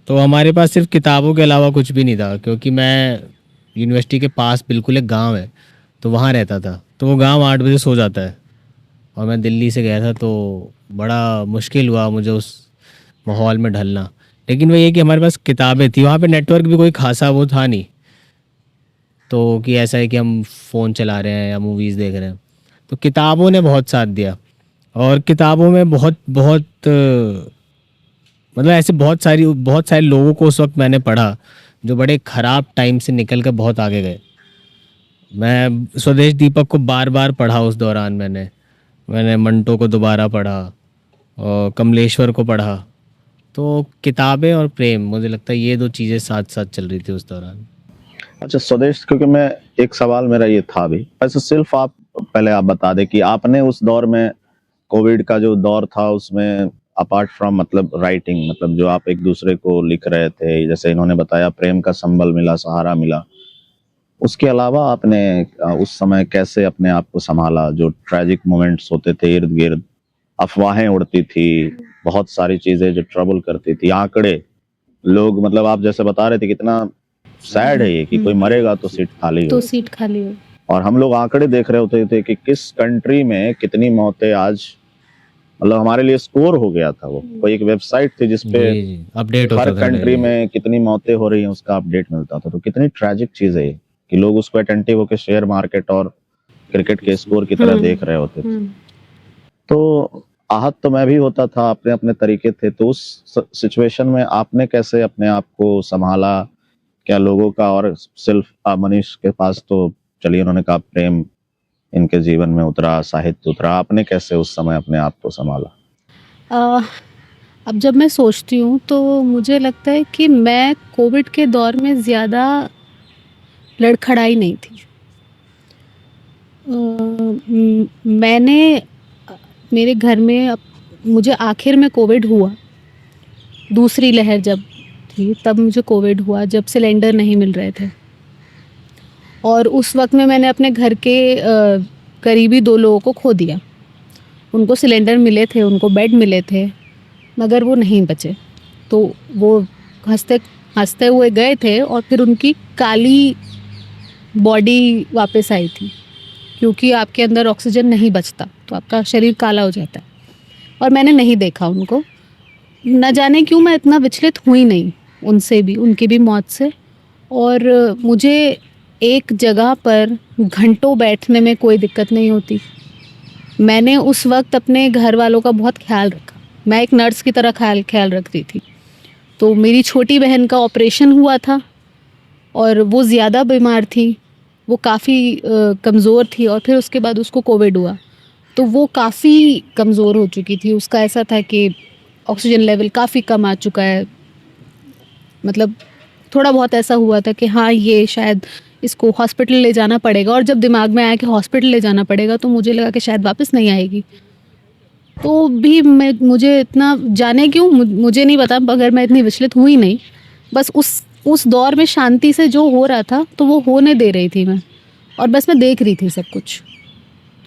तो हमारे पास सिर्फ किताबों के अलावा कुछ भी नहीं था। क्योंकि मैं यूनिवर्सिटी के पास बिल्कुल एक गांव है, तो वहाँ रहता था, तो वो गांव 8 बजे सो जाता है, और मैं दिल्ली से गया था, तो बड़ा मुश्किल हुआ मुझे उस माहौल में ढलना। लेकिन वही है कि हमारे पास किताबें थी, वहाँ पे नेटवर्क भी कोई खासा वो था नहीं, तो कि ऐसा है कि हम फ़ोन चला रहे हैं या मूवीज़ देख रहे हैं। तो किताबों ने बहुत साथ दिया, और किताबों में बहुत बहुत मतलब ऐसे बहुत सारे लोगों को उस वक्त मैंने पढ़ा जो बड़े ख़राब टाइम से निकल कर बहुत आगे गए। मैं स्वदेश दीपक को बार बार पढ़ा उस दौरान, मैंने मंटो को दोबारा पढ़ा और कमलेश्वर को पढ़ा। तो किताबें और प्रेम, मुझे लगता है ये दो चीज़ें साथ साथ चल रही थी उस दौरान। अच्छा स्वदेश, क्योंकि मैं एक सवाल मेरा ये था भी, ऐसे सिर्फ आप पहले आप बता दें कि आपने उस दौर में, कोविड का जो दौर था उसमें, अपार्ट फ्रॉम मतलब राइटिंग, मतलब जो आप एक दूसरे को लिख रहे थे, जैसे इन्होंने बताया प्रेम का संबल मिला, सहारा मिला, उसके अलावा आपने उस समय कैसे अपने आप को संभाला? जो ट्रैजिक मोमेंट्स होते थे इर्द गिर्द, अफवाहें उड़ती थी, बहुत सारी चीजें जो ट्रबल करती थी, आंकड़े, लोग, मतलब आप जैसे बता रहे थे कितना सैड है ये कि कोई मरेगा तो सीट खाली हो, और हम लोग आंकड़े देख रहे होते थे कि किस कंट्री में कितनी मौतें आज मतलब हमारे लिए स्कोर हो गया था। वो कोई एक वेबसाइट थी जिसपे अपडेट हर होता था कंट्री में कितनी मौतें हो रही हैं उसका अपडेट मिलता था। तो कितनी ट्रैजिक चीज है ये कि लोग उसको अटेंटिव होकर शेयर मार्केट और क्रिकेट के स्कोर की तरह देख रहे होते थे। तो आहत तो मैं भी होता था, अपने अपने तरीके थे। तो उस सिचुएशन में आपने कैसे अपने आप को संभाला? क्या लोगों का और सिर्फ मनीष के पास तो चलिए उन्होंने कहा प्रेम इनके जीवन में उतरा, साहित्य उतरा, आपने कैसे उस समय अपने आप को संभाला? अ, अब जब मैं सोचती हूँ तो मुझे लगता है कि मैं कोविड के दौर में ज़्यादा लड़खड़ाई नहीं थी। मैंने मेरे घर में मुझे आखिर में कोविड हुआ, दूसरी लहर जब थी तब मुझे कोविड हुआ, जब सिलेंडर नहीं मिल रहे थे। और उस वक्त में मैंने अपने घर के करीबी 2 लोगों को खो दिया। उनको सिलेंडर मिले थे, उनको बेड मिले थे, मगर वो नहीं बचे। तो वो हंसते हंसते हुए गए थे और फिर उनकी काली बॉडी वापस आई थी, क्योंकि आपके अंदर ऑक्सीजन नहीं बचता तो आपका शरीर काला हो जाता है। और मैंने नहीं देखा उनको, न जाने क्यों मैं इतना विचलित हुई नहीं उनसे भी, उनकी भी मौत से। और मुझे एक जगह पर घंटों बैठने में कोई दिक्कत नहीं होती। मैंने उस वक्त अपने घर वालों का बहुत ख्याल रखा। मैं एक नर्स की तरह ख्याल रखती थी। तो मेरी छोटी बहन का ऑपरेशन हुआ था और वो ज़्यादा बीमार थी, वो काफ़ी कमज़ोर थी, और फिर उसके बाद उसको कोविड हुआ तो वो काफ़ी कमज़ोर हो चुकी थी। उसका ऐसा था कि ऑक्सीजन लेवल काफ़ी कम आ चुका है, मतलब थोड़ा बहुत ऐसा हुआ था कि हाँ ये शायद इसको हॉस्पिटल ले जाना पड़ेगा। और जब दिमाग में आया कि हॉस्पिटल ले जाना पड़ेगा तो मुझे लगा कि शायद वापस नहीं आएगी। तो भी मुझे इतना, जाने क्यों मुझे नहीं पता, मगर मैं इतनी विचलित हुई नहीं। बस उस दौर में शांति से जो हो रहा था तो वो होने दे रही थी मैं, और बस मैं देख रही थी सब कुछ,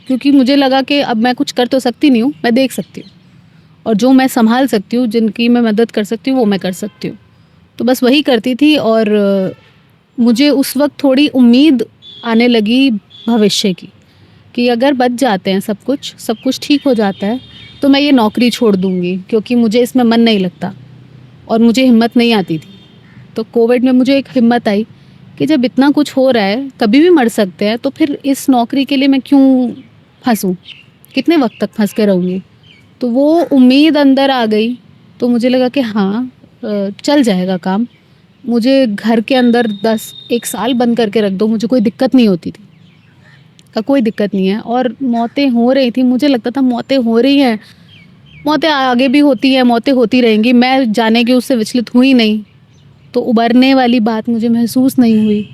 क्योंकि मुझे लगा कि अब मैं कुछ कर तो सकती नहीं हूँ, मैं देख सकती हूँ, और जो मैं संभाल सकती हूँ, जिनकी मैं मदद कर सकती हूँ, वो मैं कर सकती हूँ। तो बस वही करती थी। और मुझे उस वक्त थोड़ी उम्मीद आने लगी भविष्य की, कि अगर बच जाते हैं सब कुछ ठीक हो जाता है तो मैं ये नौकरी छोड़ दूँगी, क्योंकि मुझे इसमें मन नहीं लगता और मुझे हिम्मत नहीं आती थी। तो कोविड में मुझे एक हिम्मत आई कि जब इतना कुछ हो रहा है, कभी भी मर सकते हैं, तो फिर इस नौकरी के लिए मैं क्यों फंसूँ, कितने वक्त तक फंस के रहूँगी। तो वो उम्मीद अंदर आ गई। तो मुझे लगा कि हाँ चल जाएगा काम। मुझे घर के अंदर 1 साल बंद करके रख दो, मुझे कोई दिक्कत नहीं होती थी, का कोई दिक्कत नहीं है। और मौतें हो रही थी, मुझे लगता था मौतें हो रही हैं, मौतें आगे भी होती हैं, मौतें होती रहेंगी, मैं जाने की उससे विचलित हुई नहीं। तो उबरने वाली बात मुझे महसूस नहीं हुई।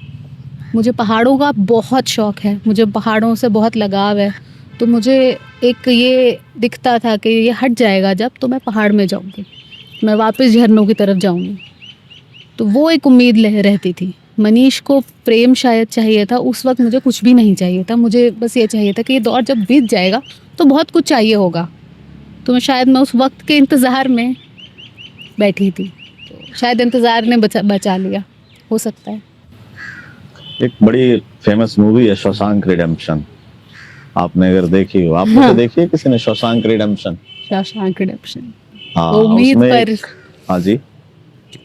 मुझे पहाड़ों का बहुत शौक़ है, मुझे पहाड़ों से बहुत लगाव है। तो मुझे एक ये दिखता था कि ये हट जाएगा जब, तो मैं पहाड़ में जाऊँगी, मैं वापस झरनों की तरफ जाऊँगी। तो वो एक उम्मीद रहती थी। मनीष को प्रेम शायद चाहिए था, उस वक्त मुझे कुछ भी नहीं चाहिए था। मुझे बस ये चाहिए था कि ये दौर जब बीत जाएगा तो बहुत कुछ चाहिए होगा। तो शायद मैं उस वक्त के इंतज़ार में बैठी थी, तो शायद इंतज़ार ने बचा लिया, हो सकता है। एक बड़ी फेमस मूवी है शशांक रिडेम्पशन, आपने अगर देखी हो, आपने तो देखी है किसी ने शशांक रिडेम्पशन? शशांक रिडेम्पशन, हाँ, उम्मीद पर। हाँ जी,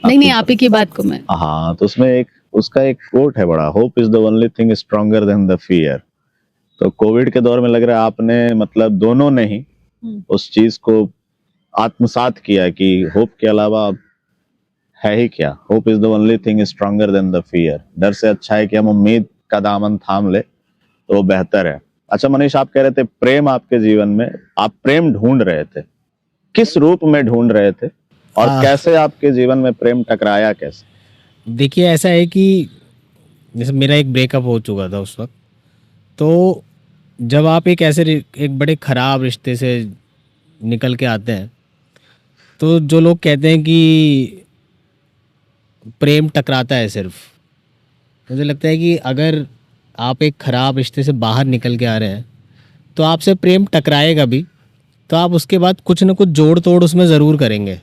नहीं आप ही की बात को मैं, हाँ, तो उसमें उसका एक कोट है बड़ा, hope is the only thing stronger than the fear. तो कोविड के दौर में लग रहा है आपने, मतलब दोनों ने ही उस चीज को आत्मसात किया कि होप के अलावा है ही क्या। Hope is the only thing stronger than the fear. डर से अच्छा है कि हम उम्मीद का दामन थाम ले, तो वो बेहतर है। अच्छा मनीष, आप कह रहे थे प्रेम आपके जीवन में, आप प्रेम ढूंढ रहे थे, किस रूप में ढूंढ रहे थे और कैसे आपके जीवन में प्रेम टकराया कैसे? देखिए ऐसा है कि जैसे मेरा एक ब्रेकअप हो चुका था उस वक्त। तो जब आप एक बड़े ख़राब रिश्ते से निकल के आते हैं, तो जो लोग कहते हैं कि प्रेम टकराता है सिर्फ, मुझे लगता है कि अगर आप एक ख़राब रिश्ते से बाहर निकल के आ रहे हैं तो आपसे प्रेम टकराएगा भी, तो आप उसके बाद कुछ ना कुछ जोड़ तोड़ उसमें ज़रूर करेंगे।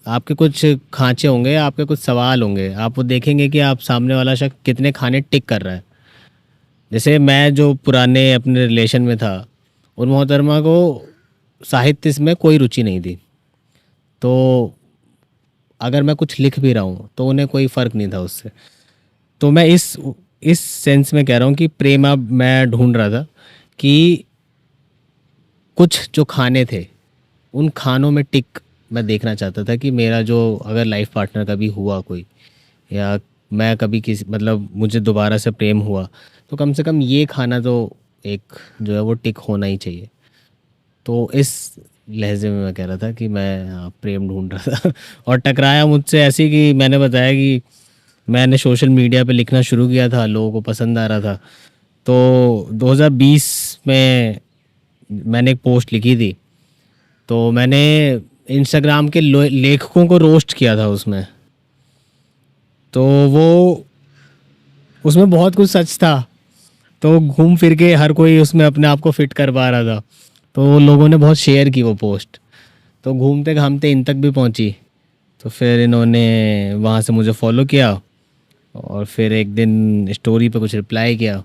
आपके कुछ खांचे होंगे, आपके कुछ सवाल होंगे, आप वो देखेंगे कि आप सामने वाला शख्स कितने खाने टिक कर रहा है। जैसे मैं जो पुराने अपने रिलेशन में था, उन मोहतरमा को साहित्य में कोई रुचि नहीं थी। तो अगर मैं कुछ लिख भी रहा हूँ तो उन्हें कोई फ़र्क नहीं था उससे। तो मैं इस सेंस में कह रहा हूँ कि प्रेम अब मैं ढूंढ रहा था कि कुछ जो खाने थे उन खानों में टिक मैं देखना चाहता था कि मेरा जो अगर लाइफ पार्टनर कभी हुआ कोई, या मैं कभी किसी मतलब मुझे दोबारा से प्रेम हुआ, तो कम से कम ये खाना तो एक जो है वो टिक होना ही चाहिए। तो इस लहजे में मैं कह रहा था कि मैं प्रेम ढूंढ रहा था और टकराया मुझसे ऐसी कि मैंने बताया कि मैंने सोशल मीडिया पे लिखना शुरू किया था, लोगों को पसंद आ रहा था। तो 2020 में मैंने एक पोस्ट लिखी थी, तो मैंने इंस्टाग्राम के लेखकों को रोस्ट किया था उसमें। तो वो उसमें बहुत कुछ सच था, तो घूम फिर के हर कोई उसमें अपने आप को फिट कर पा रहा था। तो लोगों ने बहुत शेयर की वो पोस्ट, तो घूमते घामते इन तक भी पहुंची। तो फिर इन्होंने वहाँ से मुझे फॉलो किया और फिर एक दिन स्टोरी पे कुछ रिप्लाई किया,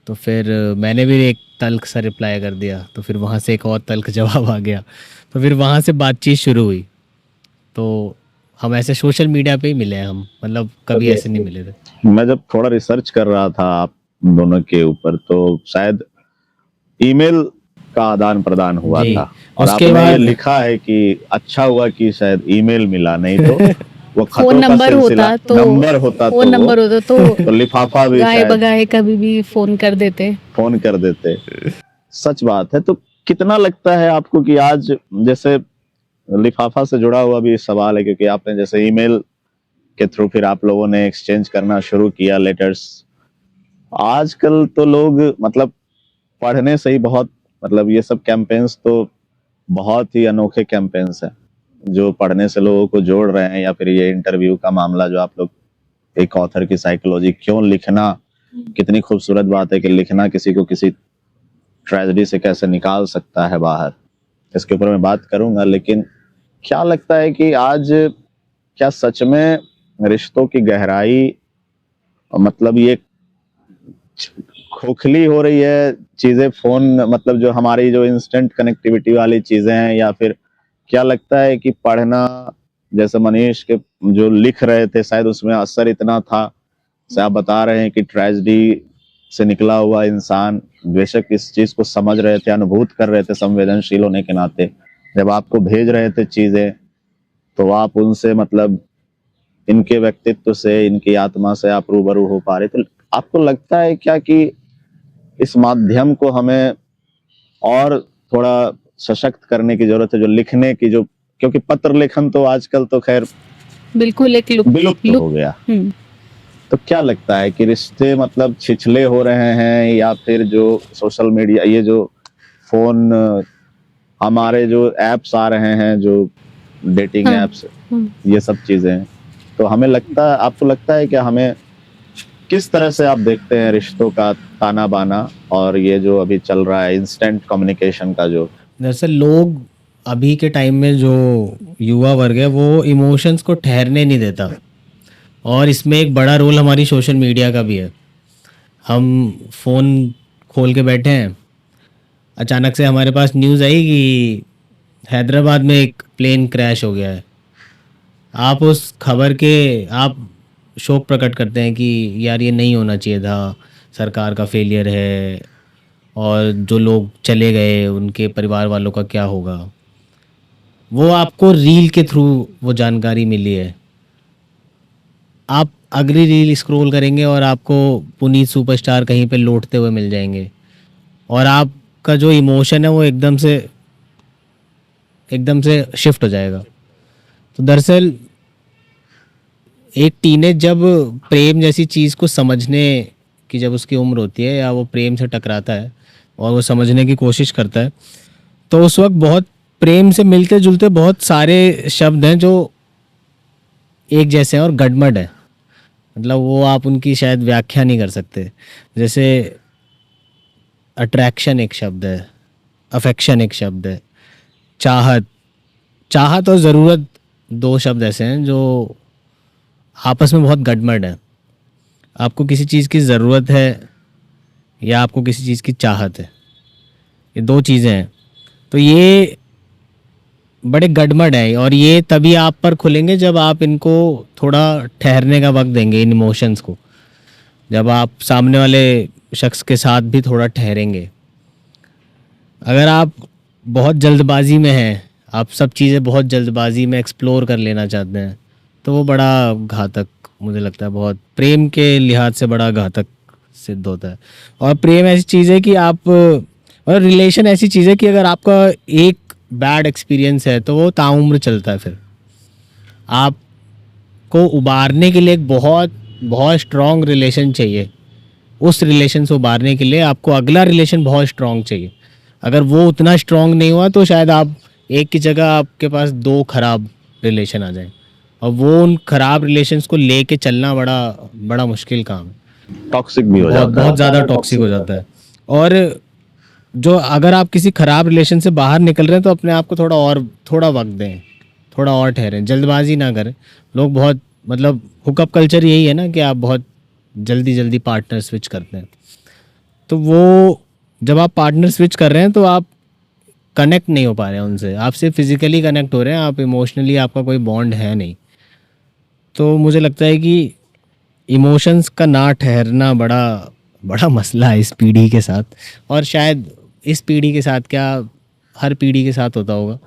तो फिर मैंने भी एक तल्ख सा रिप्लाई कर दिया, तो फिर वहाँ से एक और तल्ख जवाब आ गया। तो फिर वहाँ से बातचीत शुरू हुई। तो हम ऐसे सोशल मीडिया पे ही मिले हैं हम, मतलब कभी ऐसे नहीं मिले थे। मैं जब थोड़ा रिसर्च कर रहा था आप दोनों के ऊपर, तो शायद ईमेल का आदान प्रदान हुआ जी, था और उसके आपने ये बाद लिखा है कि अच्छा हुआ कि शायद ईमेल मिला, नहीं तो वो फोन खतों का नंबर सिलसिला होता तो नंबर होता फोन तो नंबर होता तो तो लिफाफा भी गाए शायद बगाए कभी भी फोन कर देते। फोन कर देते। सच बात है। तो कितना लगता है आपको कि आज जैसे लिफाफा से जुड़ा हुआ भी सवाल है, क्योंकि आपने जैसे ईमेल के थ्रू फिर आप लोगों ने एक्सचेंज करना शुरू किया लेटर्स। आजकल तो लोग मतलब पढ़ने से ही बहुत मतलब ये सब कैंपेन्स तो बहुत ही अनोखे कैंपेन्स हैं जो पढ़ने से लोगों को जोड़ रहे हैं, या फिर ये इंटरव्यू का मामला जो आप लोग एक ऑथर की साइकोलॉजी, क्यों लिखना, कितनी खूबसूरत बात है कि लिखना किसी को किसी ट्रेजेडी से कैसे निकाल सकता है बाहर, इसके ऊपर मैं बात करूंगा। लेकिन क्या लगता है कि आज क्या सच में रिश्तों की गहराई मतलब ये खोखली हो रही है चीजें, फोन मतलब जो हमारी जो इंस्टेंट कनेक्टिविटी वाली चीजें हैं, या फिर क्या लगता है कि पढ़ना जैसे मनीष के जो लिख रहे थे शायद उसमें असर इतना था, जैसे आप बता रहे हैं कि ट्रेजेडी से निकला हुआ इंसान बेशक इस चीज को समझ रहे थे, अनुभूत कर रहे थे संवेदनशील होने के नाते, जब आपको भेज रहे थे चीजें तो आप उनसे मतलब इनके व्यक्तित्व से, इनकी आत्मा से आप रूबरू हो पा रहे थे। आपको लगता है क्या कि इस माध्यम को हमें और थोड़ा सशक्त करने की जरूरत है, जो लिखने की जो, क्योंकि पत्र लेखन तो आजकल तो खैर बिल्कुल एक विलुप्त हो गया। तो क्या लगता है कि रिश्ते मतलब छिछले हो रहे हैं, या फिर जो सोशल मीडिया, ये जो फोन, हमारे जो एप्स आ रहे हैं, जो डेटिंग एप्स, ये सब चीजें, तो हमें लगता है, आपको लगता है कि हमें किस तरह से आप देखते हैं रिश्तों का ताना बाना और ये जो अभी चल रहा है इंस्टेंट कम्युनिकेशन का जो? दरअसल लोग अभी के टाइम में जो युवा वर्ग है वो इमोशंस को ठहरने नहीं देता, और इसमें एक बड़ा रोल हमारी सोशल मीडिया का भी है। हम फ़ोन खोल के बैठे हैं, अचानक से हमारे पास न्यूज़ आई कि हैदराबाद में एक प्लेन क्रैश हो गया है। आप उस खबर के आप शोक प्रकट करते हैं कि यार ये नहीं होना चाहिए था, सरकार का फेलियर है, और जो लोग चले गए उनके परिवार वालों का क्या होगा। वो आपको रील के थ्रू वो जानकारी मिली है। आप अगली रील स्क्रॉल करेंगे और आपको पुनीत सुपरस्टार कहीं पे लौटते हुए मिल जाएंगे, और आपका जो इमोशन है वो एकदम से शिफ्ट हो जाएगा। तो दरअसल एक टीनेज जब प्रेम जैसी चीज़ को समझने की जब उसकी उम्र होती है, या वो प्रेम से टकराता है और वो समझने की कोशिश करता है, तो उस वक्त बहुत प्रेम से मिलते जुलते बहुत सारे शब्द हैं जो एक जैसे हैं और गडमड है। मतलब वो आप उनकी शायद व्याख्या नहीं कर सकते। जैसे अट्रैक्शन एक शब्द है, अफेक्शन एक शब्द है, चाहत और ज़रूरत दो शब्द ऐसे हैं जो आपस में बहुत गडमड है। आपको किसी चीज़ की ज़रूरत है या आपको किसी चीज़ की चाहत है, ये दो चीज़ें हैं। तो ये बड़े गड़बड़ है, और ये तभी आप पर खुलेंगे जब आप इनको थोड़ा ठहरने का वक्त देंगे, इन इमोशंस को। जब आप सामने वाले शख्स के साथ भी थोड़ा ठहरेंगे। अगर आप बहुत जल्दबाजी में हैं, आप सब चीज़ें बहुत जल्दबाजी में एक्सप्लोर कर लेना चाहते हैं, तो वो बड़ा घातक मुझे लगता है, बहुत प्रेम के लिहाज से बड़ा घातक सिद्ध होता है। और प्रेम ऐसी चीज़ है कि आप, और रिलेशन ऐसी चीज़ है कि अगर आपका एक बैड एक्सपीरियंस है तो वो ताउम्र चलता है। फिर आपको उबारने के लिए एक बहुत बहुत स्ट्रॉन्ग रिलेशन चाहिए। उस रिलेशन से उबारने के लिए आपको अगला रिलेशन बहुत स्ट्रॉन्ग चाहिए। अगर वो उतना स्ट्रॉन्ग नहीं हुआ तो शायद आप एक की जगह आपके पास दो खराब रिलेशन आ जाएं, और वो उन खराब रिलेशंस को लेके चलना बड़ा बड़ा मुश्किल काम है। टॉक्सिक भी हो बहुत जाता है। बहुत ज़्यादा टॉक्सिक हो जाता है। और जो अगर आप किसी खराब रिलेशन से बाहर निकल रहे हैं तो अपने आप को थोड़ा वक्त दें, थोड़ा और ठहरें, जल्दबाजी ना करें। लोग बहुत, मतलब हुकअप कल्चर यही है ना कि आप बहुत जल्दी जल्दी पार्टनर स्विच करते हैं। तो वो जब आप पार्टनर स्विच कर रहे हैं तो आप कनेक्ट नहीं हो पा रहे हैं उनसे, आप सिर्फ फिजिकली कनेक्ट हो रहे हैं, आप इमोशनली आपका कोई बॉन्ड है नहीं। तो मुझे लगता है कि इमोशंस का ना ठहरना बड़ा बड़ा मसला है इस पीढ़ी के साथ। और शायद इस पीढ़ी के साथ क्या, हर पीढ़ी के साथ होता होगा,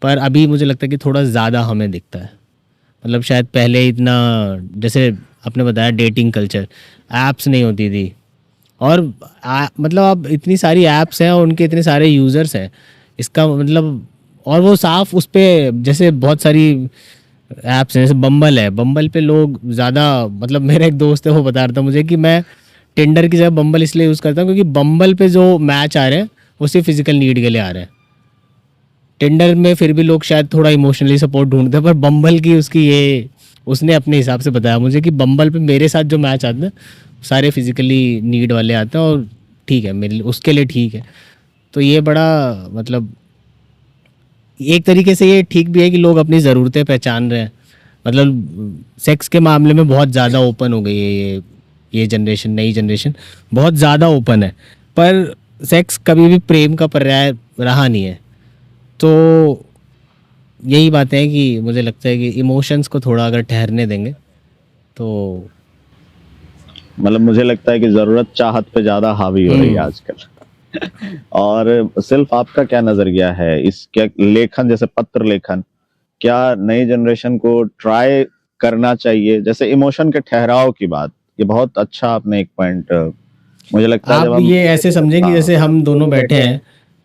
पर अभी मुझे लगता है कि थोड़ा ज़्यादा हमें दिखता है। मतलब शायद पहले इतना, जैसे आपने बताया डेटिंग कल्चर, ऐप्स नहीं होती थी, और मतलब अब इतनी सारी ऐप्स हैं और उनके इतने सारे यूज़र्स हैं, इसका मतलब, और वो साफ उस पे, जैसे बहुत सारी ऐप्स हैं, जैसे बम्बल है, बम्बल पे लोग ज़्यादा, मतलब मेरा एक दोस्त है वो बता रहा था मुझे कि मैं टिंडर की जगह बम्बल इसलिए यूज़ करता हूँ क्योंकि बम्बल पे जो मैच आ रहे हैं वो सिर्फ फिजिकल नीड के लिए आ रहे हैं। टिंडर में फिर भी लोग शायद थोड़ा इमोशनली सपोर्ट ढूंढते हैं, पर बम्बल की उसकी ये, उसने अपने हिसाब से बताया मुझे कि बम्बल पे मेरे साथ जो मैच आते हैं सारे फिजिकली नीड वाले आते हैं, और ठीक है, मेरे उसके लिए ठीक है। तो ये बड़ा, मतलब एक तरीके से ये ठीक भी है कि लोग अपनी ज़रूरतें पहचान रहे हैं। मतलब सेक्स के मामले में बहुत ज़्यादा ओपन हो गई है ये जनरेशन, नई जनरेशन बहुत ज़्यादा ओपन है, पर सेक्स कभी भी प्रेम का पर्याय रहा नहीं है। तो यही बातें हैं कि मुझे लगता है कि इमोशंस को थोड़ा अगर ठहरने देंगे तो, मतलब मुझे लगता है कि जरूरत चाहत पे ज्यादा हावी हो रही है आजकल। और सिर्फ आपका क्या नजरिया है इस, क्या लेखन, जैसे पत्र लेखन, क्या नई जनरेशन को ट्राई करना चाहिए? जैसे इमोशन के ठहराव की बात, ये बहुत अच्छा आपने एक पॉइंट, मुझे लगता है जब आप हम, ये ऐसे समझें कि जैसे हम दोनों बैठे हैं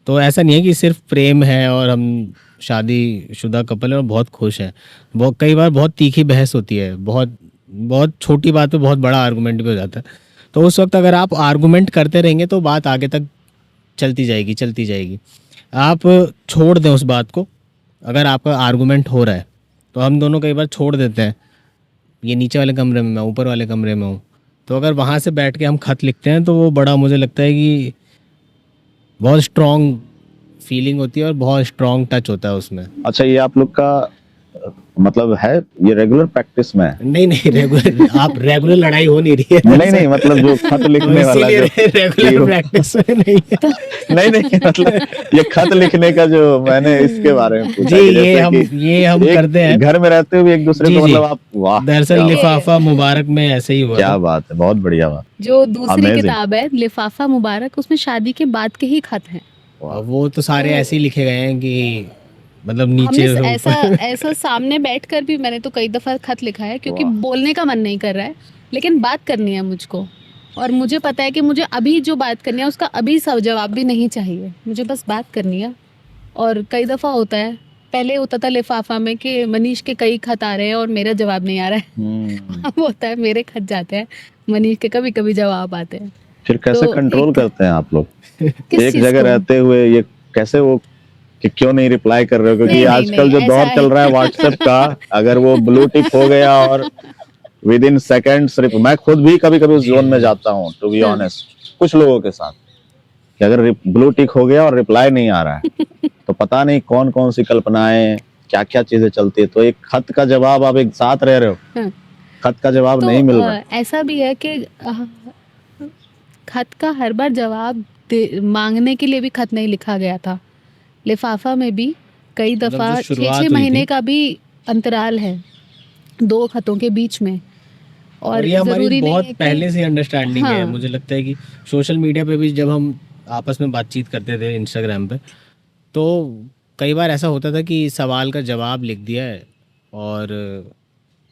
तो ऐसा नहीं है कि सिर्फ प्रेम है और हम शादीशुदा कपल हैं और बहुत खुश हैं। बहुत कई बार बहुत तीखी बहस होती है, बहुत बहुत छोटी बात पे बहुत बड़ा आर्गुमेंट भी हो जाता है। तो उस वक्त अगर आप आर्गुमेंट करते रहेंगे तो बात आगे तक चलती जाएगी चलती जाएगी। आप छोड़ दें उस बात को। अगर आपका आर्गुमेंट हो रहा है तो हम दोनों कई बार छोड़ देते हैं, ये नीचे वाले कमरे में, मैं ऊपर वाले कमरे में हूँ, तो अगर वहाँ से बैठ के हम खत लिखते हैं तो वो बड़ा, मुझे लगता है कि बहुत स्ट्रॉन्ग फीलिंग होती है और बहुत स्ट्रॉन्ग टच होता है उसमें। अच्छा, ये आप लोग का मतलब है, ये रेगुलर प्रैक्टिस में है? नहीं रेगुलर, आप रेगुलर लड़ाई हो नहीं रही है। नहीं मतलब जो खत लिखने वाला जो रेगुलर प्रैक्टिस में नहीं है। नहीं मतलब ये खत लिखने का जो, मैंने इसके बारे में पूछा जी, कि ये हम करते हैं घर में रहते हुए एक दूसरे जी, को, जी। मतलब आप, वाह दरअसल लिफाफा मुबारक में ऐसे ही हुआ क्या था। बात है, बहुत बढ़िया बात। जो दूसरी Amazing. किताब है लिफाफा मुबारक, उसमें शादी के बाद के ही खत हैं। वो तो सारे ऐसे ही लिखे गए हैं कि मतलब नीचे हमने से ऐसा ऊपर। ऐसा सामने बैठकर भी मैंने तो कई दफा खत लिखा है, क्योंकि वाह। बोलने का मन नहीं कर रहा है लेकिन बात करनी है मुझको, और मुझे पता है कि मुझे अभी जो बात करनी है उसका अभी सब जवाब भी नहीं चाहिए, मुझे बस बात करनी है। और कई दफा होता है, पहले होता था लिफाफा में कि मनीष के कई खत आ रहे हैं और मेरा जवाब नहीं आ रहा है। अब होता है मेरे खत जाते हैं, मनीष के कभी कभी जवाब आते हैं। फिर कैसे तो कंट्रोल करते हैं आप लोग किस एक चीज़ जगह को? रहते हुए? ये कैसे वो कि क्यों नहीं रिप्लाई कर रहे हो? क्योंकि नहीं, आजकल जो ऐसा दौर है। चल रहा है व्हाट्सएप का, अगर वो ब्लू टिक हो गया और विद इन सेकेंड्स, मैं खुद भी कभी कभी उस जोन में जाता हूँ, टू बी हाँ। ऑनेस्ट, कुछ लोगों के साथ, कि अगर ब्लू टिक हो गया और रिप्लाई नहीं आ रहा है तो पता नहीं कौन कौन सी कल्पनाएं, क्या क्या चीजें चलती है। तो एक खत का जवाब, आप एक साथ रह रहे हो, हाँ। खत का जवाब तो नहीं मिल रहा। ऐसा भी है कि खत का हर बार जवाब मांगने के लिए भी खत नहीं लिखा गया था। लिफाफा में भी कई मतलब दफ़ा जो 6 शुरुआत 6 हुई महीने थी का भी अंतराल है 2 खतों के बीच में। और ये हमारी ज़रूरी नहीं बहुत है कि पहले से अंडरस्टैंडिंग है। हाँ, मुझे लगता है कि सोशल मीडिया पे भी जब हम आपस में बातचीत करते थे इंस्टाग्राम पे, तो कई बार ऐसा होता था कि सवाल का जवाब लिख दिया है और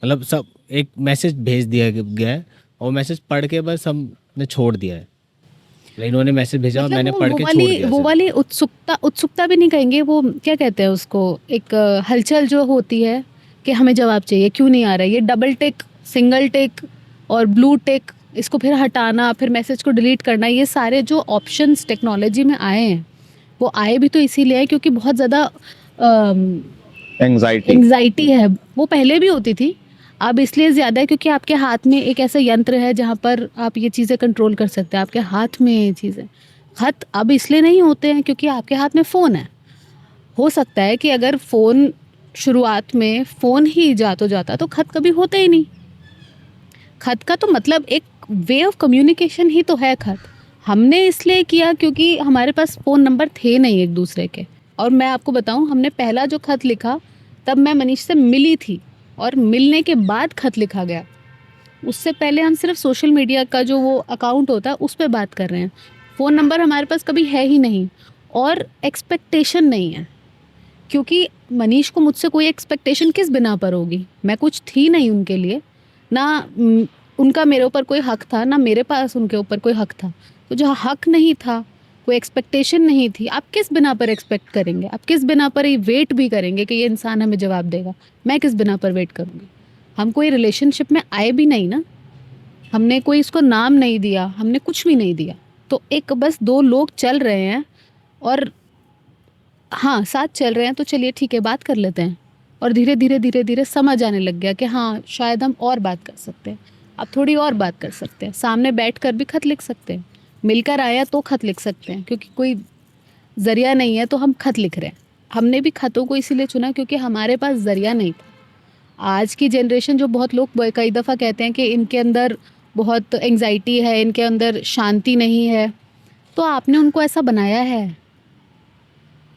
मतलब सब एक मैसेज भेज दिया गया है और मैसेज पढ़ के बस हमने छोड़ दिया है। मतलब इन्होंने मैसेज भेजा और मतलब मैंने वो पढ़ वो के वाली छोड़ दिया वो सिर्फ। वाली उत्सुकता भी नहीं कहेंगे, वो क्या कहते हैं उसको, एक हलचल जो होती है कि हमें जवाब चाहिए, क्यों नहीं आ रहा है, ये डबल टिक, सिंगल टिक और ब्लू टिक, इसको फिर हटाना, फिर मैसेज को डिलीट करना, ये सारे जो ऑप्शंस टेक्नोलॉजी में आए हैं वो आए भी तो इसीलिए है क्योंकि बहुत ज़्यादा एंजाइटी। एंग्जाइटी है। वो पहले भी होती थी, अब इसलिए ज़्यादा है क्योंकि आपके हाथ में एक ऐसा यंत्र है जहाँ पर आप ये चीज़ें कंट्रोल कर सकते हैं, आपके हाथ में ये चीज़ें। खत अब इसलिए नहीं होते हैं क्योंकि आपके हाथ में फ़ोन है। हो सकता है कि अगर फ़ोन शुरुआत में फ़ोन ही इजाद हो जाता तो खत कभी होते ही नहीं। खत का तो मतलब एक वे ऑफ कम्युनिकेशन ही तो है खत। हमने इसलिए किया क्योंकि हमारे पास फ़ोन नंबर थे नहीं एक दूसरे के। और मैं आपको बताऊं, हमने पहला जो खत लिखा तब मैं मनीष से मिली थी और मिलने के बाद खत लिखा गया। उससे पहले हम सिर्फ सोशल मीडिया का जो वो अकाउंट होता है उस पर बात कर रहे हैं। फ़ोन नंबर हमारे पास कभी है ही नहीं और एक्सपेक्टेशन नहीं है क्योंकि मनीष को मुझसे कोई एक्सपेक्टेशन किस बिना पर होगी। मैं कुछ थी नहीं उनके लिए, ना उनका मेरे ऊपर कोई हक था, ना मेरे पास उनके ऊपर कोई हक था। तो जो हक नहीं था, कोई एक्सपेक्टेशन नहीं थी, आप किस बिना पर एक्सपेक्ट करेंगे? आप किस बिना पर ये वेट भी करेंगे कि ये इंसान हमें जवाब देगा? मैं किस बिना पर वेट करूँगी? हम कोई रिलेशनशिप में आए भी नहीं ना, हमने कोई इसको नाम नहीं दिया, हमने कुछ भी नहीं दिया। तो एक बस 2 लोग चल रहे हैं और हाँ, साथ चल रहे हैं तो चलिए ठीक है, बात कर लेते हैं। और धीरे-धीरे समझ आने लग गया कि हाँ, शायद हम और बात कर सकते हैं। अब थोड़ी और बात कर सकते हैं। सामने बैठकर भी खत लिख सकते हैं। मिलकर आया तो खत लिख सकते हैं क्योंकि कोई ज़रिया नहीं है तो हम खत लिख रहे हैं। हमने भी खतों को इसीलिए चुना क्योंकि हमारे पास ज़रिया नहीं था। आज की जनरेशन जो बहुत लोग कई दफ़ा कहते हैं कि इनके अंदर बहुत एंग्ज़ायटी है, इनके अंदर शांति नहीं है, तो आपने उनको ऐसा बनाया है।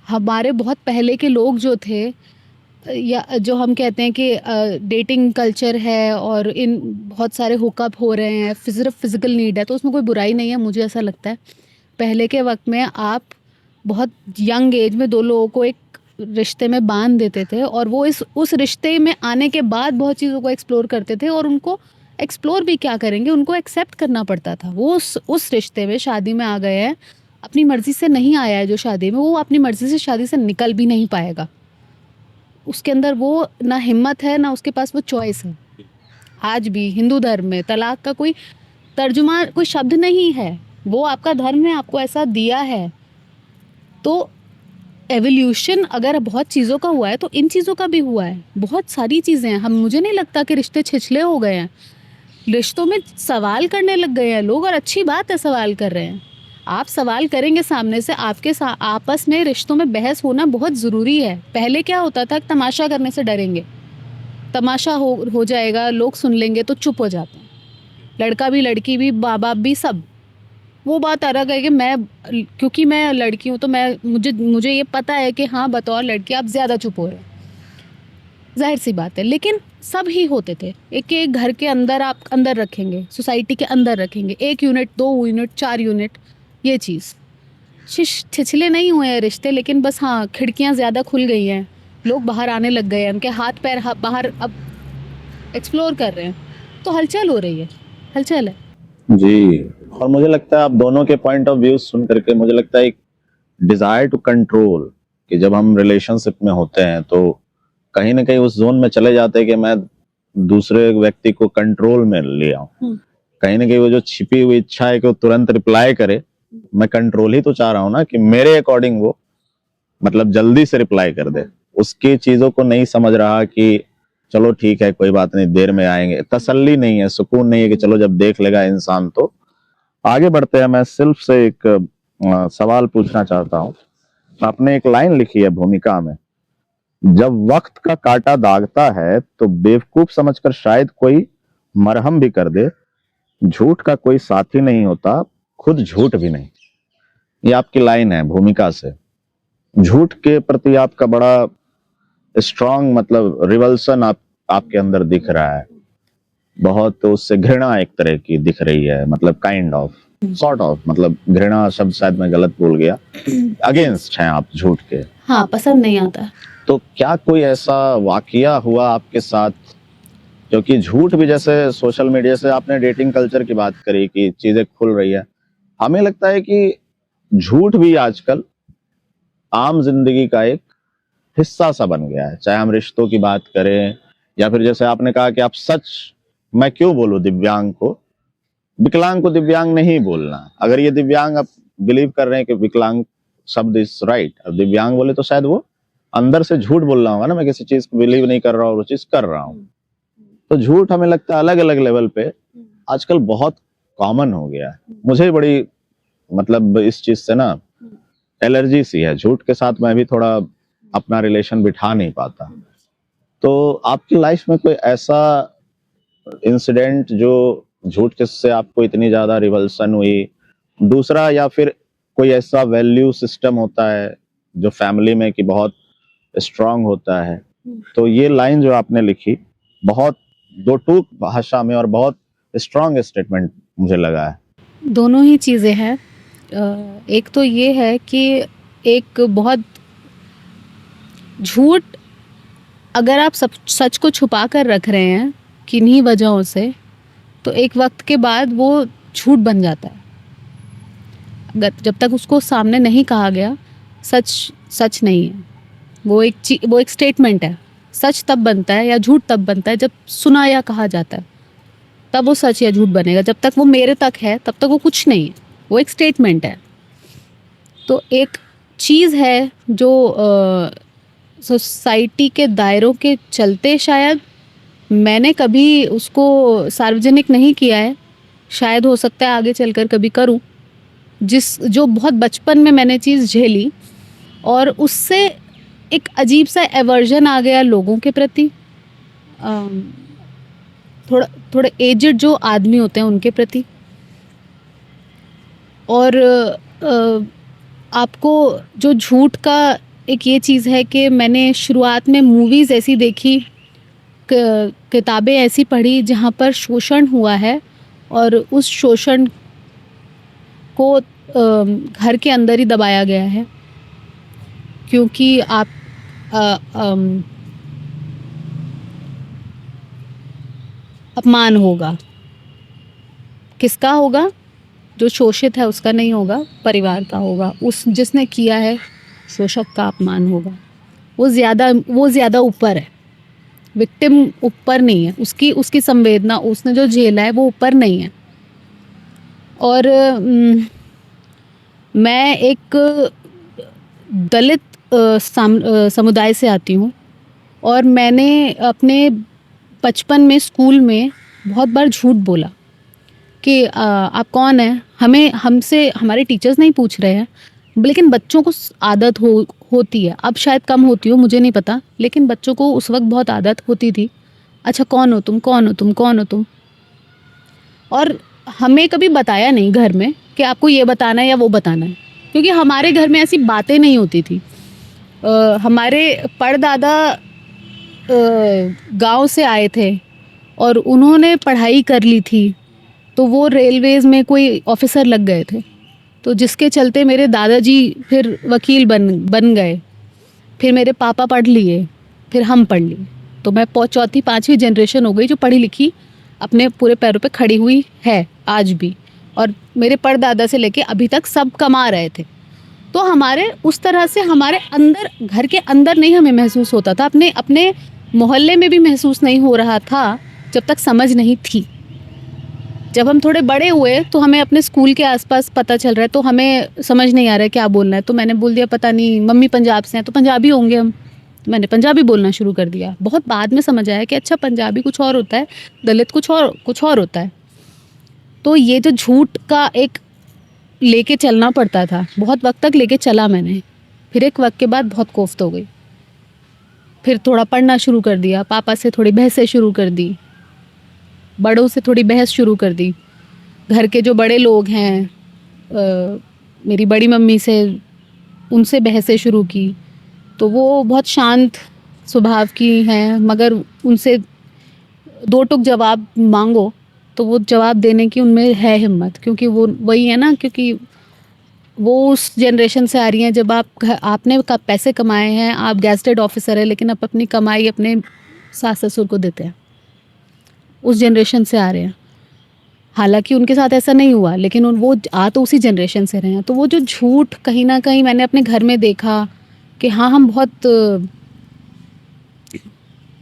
हमारे बहुत पहले के लोग जो थे या जो हम कहते हैं कि डेटिंग कल्चर है और इन बहुत सारे हुकअप हो रहे हैं, सिर्फ फिज़िकल नीड है तो उसमें कोई बुराई नहीं है, मुझे ऐसा लगता है। पहले के वक्त में आप बहुत यंग एज में 2 लोगों को एक रिश्ते में बांध देते थे और वो उस रिश्ते में आने के बाद बहुत चीज़ों को एक्सप्लोर करते थे और उनको एक्सप्लोर भी क्या करेंगे, उनको एक्सेप्ट करना पड़ता था। वो उस रिश्ते में शादी में आ गए हैं, अपनी मर्ज़ी से नहीं आया है जो शादी में, वो अपनी मर्ज़ी से शादी से निकल भी नहीं पाएगा। उसके अंदर वो ना हिम्मत है, ना उसके पास वो चॉइस है। आज भी हिंदू धर्म में तलाक का कोई तर्जुमा, कोई शब्द नहीं है। वो आपका धर्म ने आपको ऐसा दिया है। तो एवोल्यूशन अगर बहुत चीज़ों का हुआ है तो इन चीज़ों का भी हुआ है। बहुत सारी चीज़ें हैं। मुझे नहीं लगता कि रिश्ते छिछले हो गए हैं। रिश्तों में सवाल करने लग गए हैं लोग और अच्छी बात है सवाल कर रहे हैं। आप सवाल करेंगे सामने से, आपस में रिश्तों में बहस होना बहुत ज़रूरी है। पहले क्या होता था, तमाशा करने से डरेंगे, तमाशा हो जाएगा, लोग सुन लेंगे तो चुप हो जाते हैं। लड़का भी, लड़की भी, माँ बाप भी, सब। वो बात अलग है कि क्योंकि मैं लड़की हूँ तो मुझे ये पता है कि हाँ, बतौर लड़की आप ज़्यादा चुप हो रहे हैं, जाहिर सी बात है। लेकिन सब ही होते थे। एक घर के अंदर आप अंदर रखेंगे, सोसाइटी के अंदर रखेंगे, 1 यूनिट, 2 यूनिट, 4 यूनिट, ये चीज़ छिछले नहीं हुए हैं रिश्ते। लेकिन बस हाँ, खिड़कियाँ ज़्यादा खुल गई हैं, लोग बाहर आने लग गए हैं, उनके हाथ पैर बाहर अब एक्सप्लोर कर रहे हैं, तो हलचल हो रही है, हलचल है जी। और मुझे लगता है आप दोनों के पॉइंट ऑफ व्यू सुन करके मुझे लगता है एक डिजायर टू कंट्रोल, कि जब हम रिलेशनशिप में होते हैं तो कहीं ना कहीं उस जोन में चले जाते हैं कि मैं दूसरे व्यक्ति को कंट्रोल में ले आऊं। कहीं ना कहीं वो जो छिपी हुई इच्छा है कि वो तुरंत रिप्लाई करे, मैं कंट्रोल ही तो चाह रहा हूं ना, कि मेरे अकॉर्डिंग वो मतलब जल्दी से रिप्लाई कर दे। उसकी चीजों को नहीं समझ रहा कि चलो ठीक है, कोई बात नहीं, देर में आएंगे। तसल्ली नहीं है, सुकून नहीं है कि चलो जब देख लेगा इंसान तो आगे बढ़ते हैं। मैं सिर्फ से एक सवाल पूछना चाहता हूँ। आपने एक लाइन लिखी है भूमिका में, जब वक्त का कांटा दागता है तो बेवकूफ समझकर शायद कोई मरहम भी कर दे, झूठ का कोई साथी नहीं होता, खुद झूठ भी नहीं। ये आपकी लाइन है भूमिका से, झूठ के प्रति आपका बड़ा स्ट्रांग मतलब रिवल्सन आपके अंदर दिख रहा है, बहुत उससे घृणा एक तरह की दिख रही है, मतलब काइंड ऑफ सॉर्ट ऑफ, मतलब घृणा शब्द शायद मैं गलत बोल गया, अगेंस्ट हैं आप झूठ के। हाँ, पसंद नहीं आता। तो क्या कोई ऐसा वाकया हुआ आपके साथ, क्योंकि झूठ भी, जैसे सोशल मीडिया से आपने डेटिंग कल्चर की बात करी कि चीजें खुल रही है, हमें लगता है कि झूठ भी आजकल आम जिंदगी का एक हिस्सा सा बन गया है, चाहे हम रिश्तों की बात करें या फिर जैसे आपने कहा कि आप सच, मैं क्यों बोलूं दिव्यांग को, विकलांग को दिव्यांग नहीं बोलना, अगर ये दिव्यांग आप बिलीव कर रहे हैं कि विकलांग शब्द इज राइट, अब दिव्यांग बोले तो शायद वो अंदर से झूठ बोल रहा होगा ना, मैं किसी चीज को बिलीव नहीं कर रहा हूँ, वो चीज कर रहा हूँ। तो झूठ हमें लगता है अलग अलग लेवल पे आजकल बहुत कॉमन हो गया है। मुझे बड़ी मतलब इस चीज से ना एलर्जी सी है, झूठ के साथ मैं भी थोड़ा अपना रिलेशन बिठा नहीं पाता। तो आपकी लाइफ में कोई ऐसा इंसिडेंट जो झूठ के से आपको इतनी ज्यादा रिवल्सन हुई, दूसरा या फिर कोई ऐसा वैल्यू सिस्टम होता है जो फैमिली में कि बहुत स्ट्रांग होता है, तो ये लाइन जो आपने लिखी बहुत दो टूक भाषा में और बहुत स्ट्रांग स्टेटमेंट मुझे लगा है। दोनों ही चीज़ें हैं। एक तो ये है कि एक बहुत झूठ, अगर आप सब सच को छुपा कर रख रहे हैं किन्हीं वजहों से, तो एक वक्त के बाद वो झूठ बन जाता है। अगर जब तक उसको सामने नहीं कहा गया, सच सच नहीं है, वो एक स्टेटमेंट है। सच तब बनता है या झूठ तब बनता है जब सुना या कहा जाता है, तब वो सच या झूठ बनेगा। जब तक वो मेरे तक है तब तक वो कुछ नहीं है, वो एक स्टेटमेंट है। तो एक चीज़ है जो सोसाइटी के दायरों के चलते शायद मैंने कभी उसको सार्वजनिक नहीं किया है, शायद हो सकता है आगे चलकर कभी करूं, जो बहुत बचपन में मैंने चीज़ झेली और उससे एक अजीब सा एवर्जन आ गया लोगों के प्रति, थोड़े एजेड जो आदमी होते हैं उनके प्रति। और आपको जो झूठ का एक ये चीज़ है कि मैंने शुरुआत में मूवीज़ ऐसी देखी, किताबें ऐसी पढ़ी जहाँ पर शोषण हुआ है और उस शोषण को घर के अंदर ही दबाया गया है, क्योंकि आप अपमान होगा, किसका होगा? जो शोषित है उसका नहीं होगा, परिवार का होगा। उस जिसने किया है शोषक का अपमान होगा। वो ज़्यादा ऊपर है, विक्टिम ऊपर नहीं है, उसकी संवेदना, उसने जो झेला है वो ऊपर नहीं है। और मैं एक दलित समुदाय से आती हूँ और मैंने अपने बचपन में स्कूल में बहुत बार झूठ बोला कि आप कौन हैं, हमसे हमारे टीचर्स नहीं पूछ रहे हैं, लेकिन बच्चों को आदत होती है। अब शायद कम होती हो, मुझे नहीं पता, लेकिन बच्चों को उस वक्त बहुत आदत होती थी। अच्छा, कौन हो तुम, कौन हो तुम, कौन हो तुम? और हमें कभी बताया नहीं घर में कि आपको ये बताना है या वो बताना है, क्योंकि हमारे घर में ऐसी बातें नहीं होती थी। हमारे परदादा गांव से आए थे और उन्होंने पढ़ाई कर ली थी, तो वो रेलवेज़ में कोई ऑफिसर लग गए थे, तो जिसके चलते मेरे दादाजी फिर वकील बन गए, फिर मेरे पापा पढ़ लिए, फिर हम पढ़ लिए। तो मैं चौथी पाँचवीं जनरेशन हो गई जो पढ़ी लिखी अपने पूरे पैरों पे खड़ी हुई है आज भी, और मेरे परदादा से लेके अभी तक सब कमा रहे थे। तो हमारे उस तरह से हमारे अंदर, घर के अंदर नहीं हमें महसूस होता था, अपने मोहल्ले में भी महसूस नहीं हो रहा था जब तक समझ नहीं थी। जब हम थोड़े बड़े हुए तो हमें अपने स्कूल के आसपास पता चल रहा है, तो हमें समझ नहीं आ रहा है क्या बोलना है, तो मैंने बोल दिया पता नहीं, मम्मी पंजाब से हैं तो पंजाबी होंगे हम, मैंने पंजाबी बोलना शुरू कर दिया। बहुत बाद में समझ आया कि अच्छा, पंजाबी कुछ और होता है, दलित कुछ और होता है। तो ये जो झूठ का एक लेके चलना पड़ता था, बहुत वक्त तक लेके चला मैंने, फिर एक वक्त के बाद बहुत कोफ्त हो गई, फिर थोड़ा पढ़ना शुरू कर दिया, पापा से थोड़ी बहसें शुरू कर दी, बड़ों से थोड़ी बहस शुरू कर दी। घर के जो बड़े लोग हैं मेरी बड़ी मम्मी से, उनसे बहसें शुरू की। तो वो बहुत शांत स्वभाव की हैं, मगर उनसे दो टुक जवाब मांगो तो वो जवाब देने की उनमें है हिम्मत, क्योंकि वो वही है ना, क्योंकि वो उस जनरेशन से आ रही हैं जब आपने पैसे कमाए हैं, आप गैजेटेड ऑफिसर है, लेकिन आप अपनी कमाई अपने सास ससुर को देते हैं। उस जनरेशन से आ रहे हैं। हालांकि उनके साथ ऐसा नहीं हुआ, लेकिन वो आ तो उसी जनरेशन से रहे हैं। तो वो जो झूठ कहीं ना कहीं मैंने अपने घर में देखा कि हाँ, हम बहुत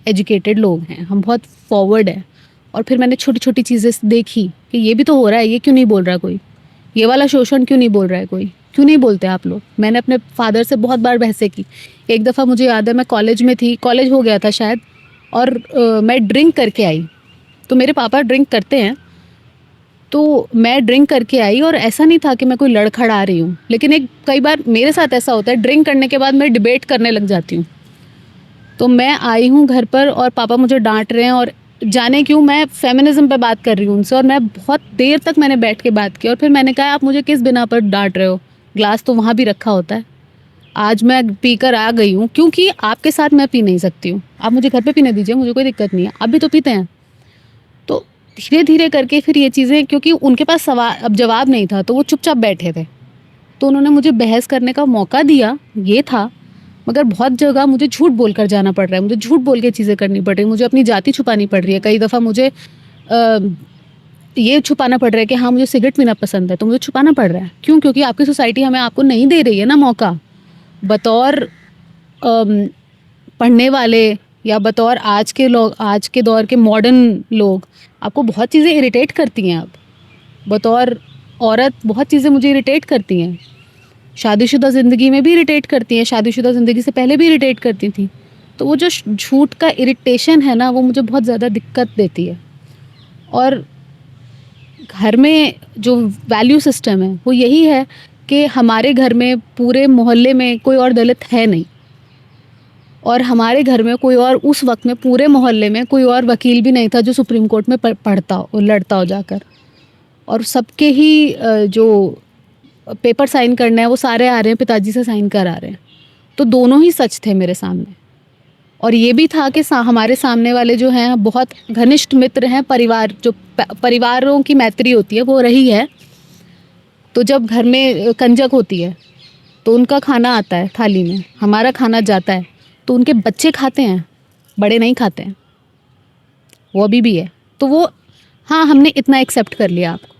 एजुकेटेड लोग हैं, हम बहुत फॉरवर्ड हैं। और फिर मैंने छोटी छोटी चीज़ें देखी कि ये भी तो हो रहा है, ये क्यों नहीं बोल रहा कोई, ये वाला शोषण क्यों नहीं बोल रहा है कोई, क्यों नहीं बोलते आप लोग। मैंने अपने फादर से बहुत बार बहसें की। एक दफ़ा मुझे याद है, मैं कॉलेज में थी, कॉलेज हो गया था शायद, और मैं ड्रिंक करके आई। तो मेरे पापा ड्रिंक करते हैं, तो मैं ड्रिंक करके आई, और ऐसा नहीं था कि मैं कोई लड़खड़ा रही हूँ, लेकिन कई बार मेरे साथ ऐसा होता है, ड्रिंक करने के बाद मैं डिबेट करने लग जाती हूँ। तो मैं आई हूँ घर पर और पापा मुझे डांट रहे हैं, और जाने क्यों मैं फेमिनिज्म पे बात कर रही हूँ उनसे, और मैं बहुत देर तक मैंने बैठ के बात की। और फिर मैंने कहा, आप मुझे किस बिना पर डांट रहे हो, ग्लास तो वहाँ भी रखा होता है। आज मैं पीकर आ गई हूँ क्योंकि आपके साथ मैं पी नहीं सकती हूँ, आप मुझे घर पे पीने दीजिए, मुझे कोई दिक्कत नहीं है, आप भी तो पीते हैं। तो धीरे धीरे करके फिर ये चीज़ें, क्योंकि उनके पास अब जवाब नहीं था, तो वो चुपचाप बैठे थे, तो उन्होंने मुझे बहस करने का मौका दिया, ये था। मगर बहुत जगह मुझे झूठ बोल कर जाना पड़ रहा है, मुझे झूठ बोल के चीज़ें करनी पड़ रही है, मुझे अपनी जाति छुपानी पड़ रही है। कई दफ़ा मुझे ये छुपाना पड़ रहा है कि हाँ, मुझे सिगरेट पीना पसंद है, तो मुझे छुपाना पड़ रहा है। क्यों? क्योंकि आपकी सोसाइटी आपको नहीं दे रही है ना मौका। बतौर पढ़ने वाले या बतौर आज के दौर के मॉडर्न लोग, आपको बहुत चीज़ें इरिटेट करती हैं। अब बतौर औरत बहुत चीज़ें मुझे इरिटेट करती हैं, शादीशुदा ज़िंदगी में भी इरिटेट करती हैं, शादीशुदा ज़िंदगी से पहले भी इरिटेट करती थी। तो वो जो झूठ का इरिटेशन है ना, वो मुझे बहुत ज़्यादा दिक्कत देती है। और घर में जो वैल्यू सिस्टम है वो यही है कि हमारे घर में पूरे मोहल्ले में कोई और दलित है नहीं, और हमारे घर में कोई और, उस वक्त में पूरे मोहल्ले में कोई और वकील भी नहीं था जो सुप्रीम कोर्ट में पढ़ता हो, लड़ता हो जाकर। और सबके ही जो पेपर साइन करना है वो सारे आ रहे हैं, पिताजी से साइन करा रहे हैं। तो दोनों ही सच थे मेरे सामने। और ये भी था कि हमारे सामने वाले जो हैं बहुत घनिष्ठ मित्र हैं, परिवार, जो परिवारों की मैत्री होती है वो रही है। तो जब घर में कंजक होती है तो उनका खाना आता है थाली में, हमारा खाना जाता है, तो उनके बच्चे खाते हैं, बड़े नहीं खाते हैं, वो अभी भी है। तो वो, हाँ, हमने इतना एक्सेप्ट कर लिया आपको,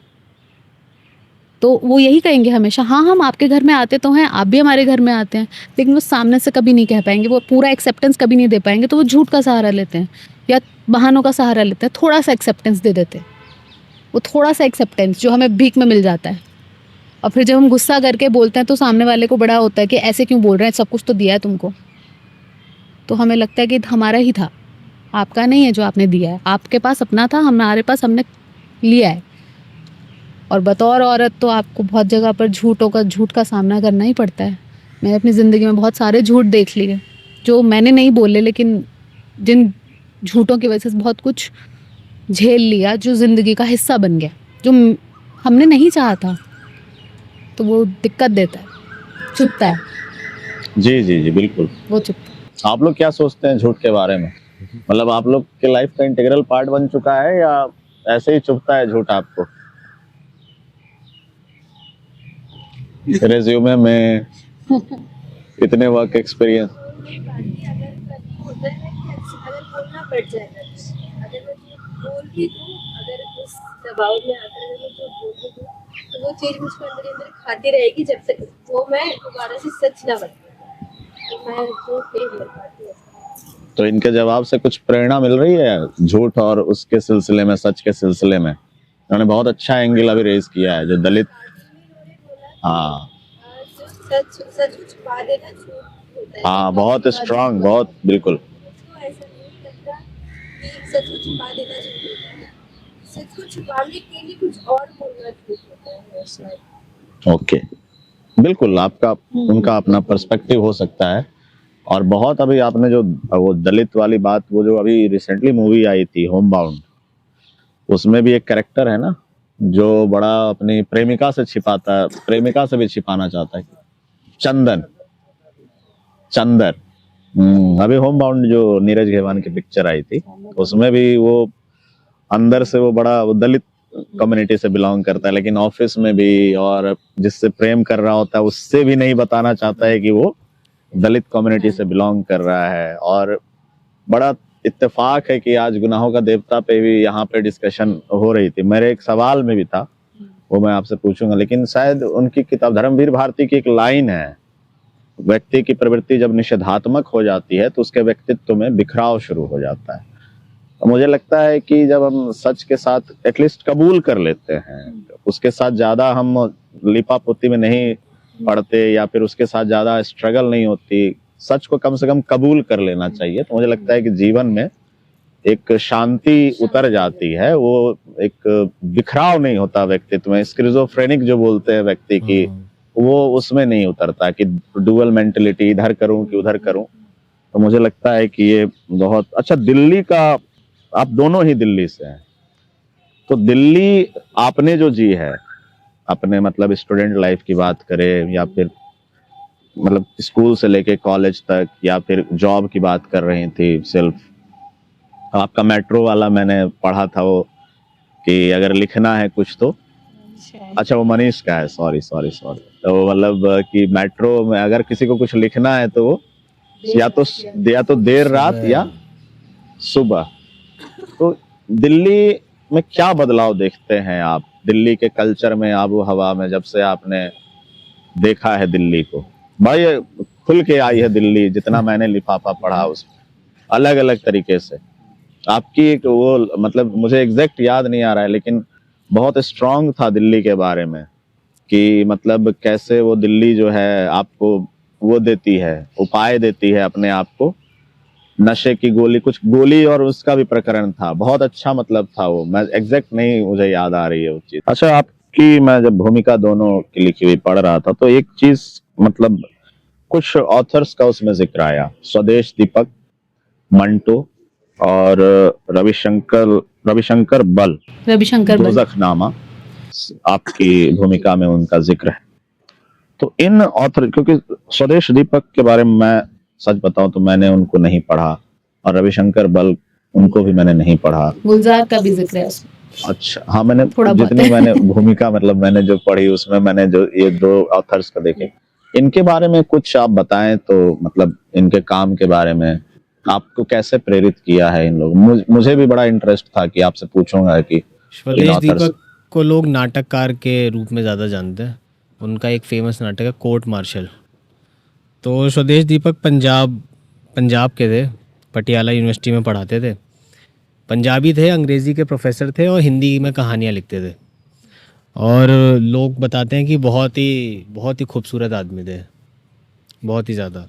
तो वो यही कहेंगे हमेशा, हाँ, हम आपके घर में आते तो हैं, आप भी हमारे घर में आते हैं, लेकिन वो सामने से कभी नहीं कह पाएंगे, वो पूरा एक्सेप्टेंस कभी नहीं दे पाएंगे। तो वो झूठ का सहारा लेते हैं या बहानों का सहारा लेते हैं, थोड़ा सा एक्सेप्टेंस दे देते हैं, वो थोड़ा सा एक्सेप्टेंस जो हमें भीख में मिल जाता है। और फिर जब हम गुस्सा करके बोलते हैं तो सामने वाले को बड़ा होता है कि ऐसे क्यों बोल रहे हैं, सब कुछ तो दिया है तुमको। तो हमें लगता है कि हमारा ही था, आपका नहीं है जो आपने दिया है, आपके पास अपना था, हमारे पास हमने लिया है। और बतौर औरत तो आपको बहुत जगह पर झूठ का सामना करना ही पड़ता है। मैंने अपनी ज़िंदगी में बहुत सारे झूठ देख लिए जो मैंने नहीं बोले, लेकिन जिन झूठों की वजह से बहुत कुछ झेल लिया, जो ज़िंदगी का हिस्सा बन गया, जो हमने नहीं चाहा था। तो वो दिक्कत देता है, चुभता है। जी जी जी, बिल्कुल। वो चुभता है। आप लोग क्या सोचते हैं झूठ के बारे में? मतलब आप लोग के लाइफ का इंटीग्रल पार्ट बन चुका है या ऐसे ही चुभता है झूठ आपको? रेज्यूमे में इतने वर्क एक्सपीरियंस। अगर बोलना पड़ जाएगा, अगर मैं बोल भी दूँ, अगर उस दबाव में आकर अगर मैं जो बोल भी दूँ, तो वो चीज़ मुझको अंदर अंदर खाती रहेगी जब तक वो मैं दोबारा से सच ना बन पाऊँ। तो मैं झूठ नहीं बोल पाती हूँ। तो इनके जवाब से कुछ प्रेरणा मिल रही है झूठ और उसके सिलसिले में, सच के सिलसिले में? उन्होंने बहुत अच्छा एंगल अभी रेज किया है, जो दलित, हाँ जो सच को छुपा देना झूठ होता है। हाँ, बहुत स्ट्रांग, बहुत, बिल्कुल। मुझको ऐसा नहीं लगता कि सच को छुपा देना झूठ होता है। सच को छुपाने के लिए कुछ और बोलना झूठ होता है शायद। ओके, बिल्कुल, आपका उनका अपना पर्सपेक्टिव हो सकता है। और बहुत अभी आपने जो वो दलित वाली बात, वो जो अभी रिसेंटली मूवी आई थी होम बाउंड, उसमें भी एक कैरेक्टर है ना, जो बड़ा अपनी प्रेमिका से छिपाता है, प्रेमिका से भी छिपाना चाहता है। चंदन, चंदर। अभी होम बाउंड जो नीरज घेवान की पिक्चर आई थी, उसमें भी वो अंदर से वो बड़ा वो दलित कम्युनिटी से बिलोंग करता है, लेकिन ऑफिस में भी और जिससे प्रेम कर रहा होता है उससे भी नहीं बताना चाहता है कि वो दलित कम्युनिटी से बिलोंग कर रहा है। और बड़ा इत्तेफाक है कि आज गुनाहों का देवता पे भी यहाँ पे डिस्कशन हो रही थी। मेरे एक सवाल में भी था, वो मैं आपसे पूछूंगा, लेकिन शायद उनकी किताब धर्मवीर भारती की एक लाइन है, व्यक्ति की प्रवृत्ति जब निषेधात्मक हो जाती है तो उसके व्यक्तित्व में बिखराव शुरू हो जाता है। तो मुझे लगता है कि जब हम सच के साथ एटलीस्ट कबूल कर लेते हैं, उसके साथ ज्यादा हम लिपापोती में नहीं पड़ते या फिर उसके साथ ज्यादा स्ट्रगल नहीं होती, सच को कम से कम कबूल कर लेना चाहिए, तो मुझे लगता है कि जीवन में एक शांति उतर जाती है, वो एक बिखराव नहीं होता व्यक्तित्व में। स्किज़ोफ्रेनिक जो बोलते हैं व्यक्ति की, वो उसमें नहीं उतरता कि डुअल मेंटलिटी, इधर करूं कि उधर करूं। तो मुझे लगता है कि ये बहुत अच्छा। दिल्ली का, आप दोनों ही दिल्ली से हैं, तो दिल्ली आपने जो जी है अपने मतलब स्टूडेंट लाइफ की बात करें या फिर मतलब स्कूल से लेके कॉलेज तक या फिर जॉब की बात कर रही थी सिर्फ, आपका मेट्रो वाला मैंने पढ़ा था वो कि अगर लिखना है कुछ तो, अच्छा वो मनीष का है, सॉरी सॉरी सॉरी, तो मतलब कि मेट्रो में अगर किसी को कुछ लिखना है तो वो या तो देर रात या सुबह। तो दिल्ली में क्या बदलाव देखते हैं आप, दिल्ली के कल्चर में, आबो हवा में, जब से आपने देखा है दिल्ली को? भाई खुल के आई है दिल्ली, जितना मैंने लिफाफा पढ़ा उस अलग अलग तरीके से। आपकी एक वो मतलब मुझे एग्जैक्ट याद नहीं आ रहा है, लेकिन बहुत स्ट्रांग था दिल्ली के बारे में कि मतलब कैसे वो दिल्ली जो है आपको वो देती है, उपाय देती है अपने आप को, नशे की गोली, कुछ गोली और उसका भी प्रकरण था, बहुत अच्छा मतलब था वो, मैं एग्जैक्ट नहीं मुझे याद आ रही है वो चीज। अच्छा, आपकी मैं जब भूमिका दोनों की लिखी हुई पढ़ रहा था तो एक चीज मतलब कुछ ऑथर्स का उसमें जिक्र आया, स्वदेश दीपक, मंटो और रविशंकर बल, दोजखनामा, आपकी भूमिका में उनका जिक्र है। तो इन ऑथर, क्योंकि स्वदेश दीपक के बारे में मैं सच बताऊं तो मैंने उनको नहीं पढ़ा और रविशंकर बल उनको भी मैंने नहीं पढ़ा। गुलजार का भी जिक्र है उसमें। अच्छा, हाँ, मैंने थोड़ा जितनी मैंने भूमिका मतलब मैंने जो पढ़ी उसमें मैंने जो ये दो ऑथर्स का देखे, इनके बारे में कुछ आप बताएं तो, मतलब इनके काम के बारे में आपको कैसे प्रेरित किया है इन लोग? मुझे भी बड़ा इंटरेस्ट था कि आपसे पूछूंगा कि स्वदेश दीपक को लोग नाटककार के रूप में ज़्यादा जानते हैं। उनका एक फेमस नाटक है कोर्ट मार्शल। तो स्वदेश दीपक पंजाब के थे, पटियाला यूनिवर्सिटी में पढ़ाते थे, पंजाबी थे, अंग्रेज़ी के प्रोफेसर थे और हिंदी में कहानियाँ लिखते थे। और लोग बताते हैं कि बहुत ही खूबसूरत आदमी थे, बहुत ही ज़्यादा।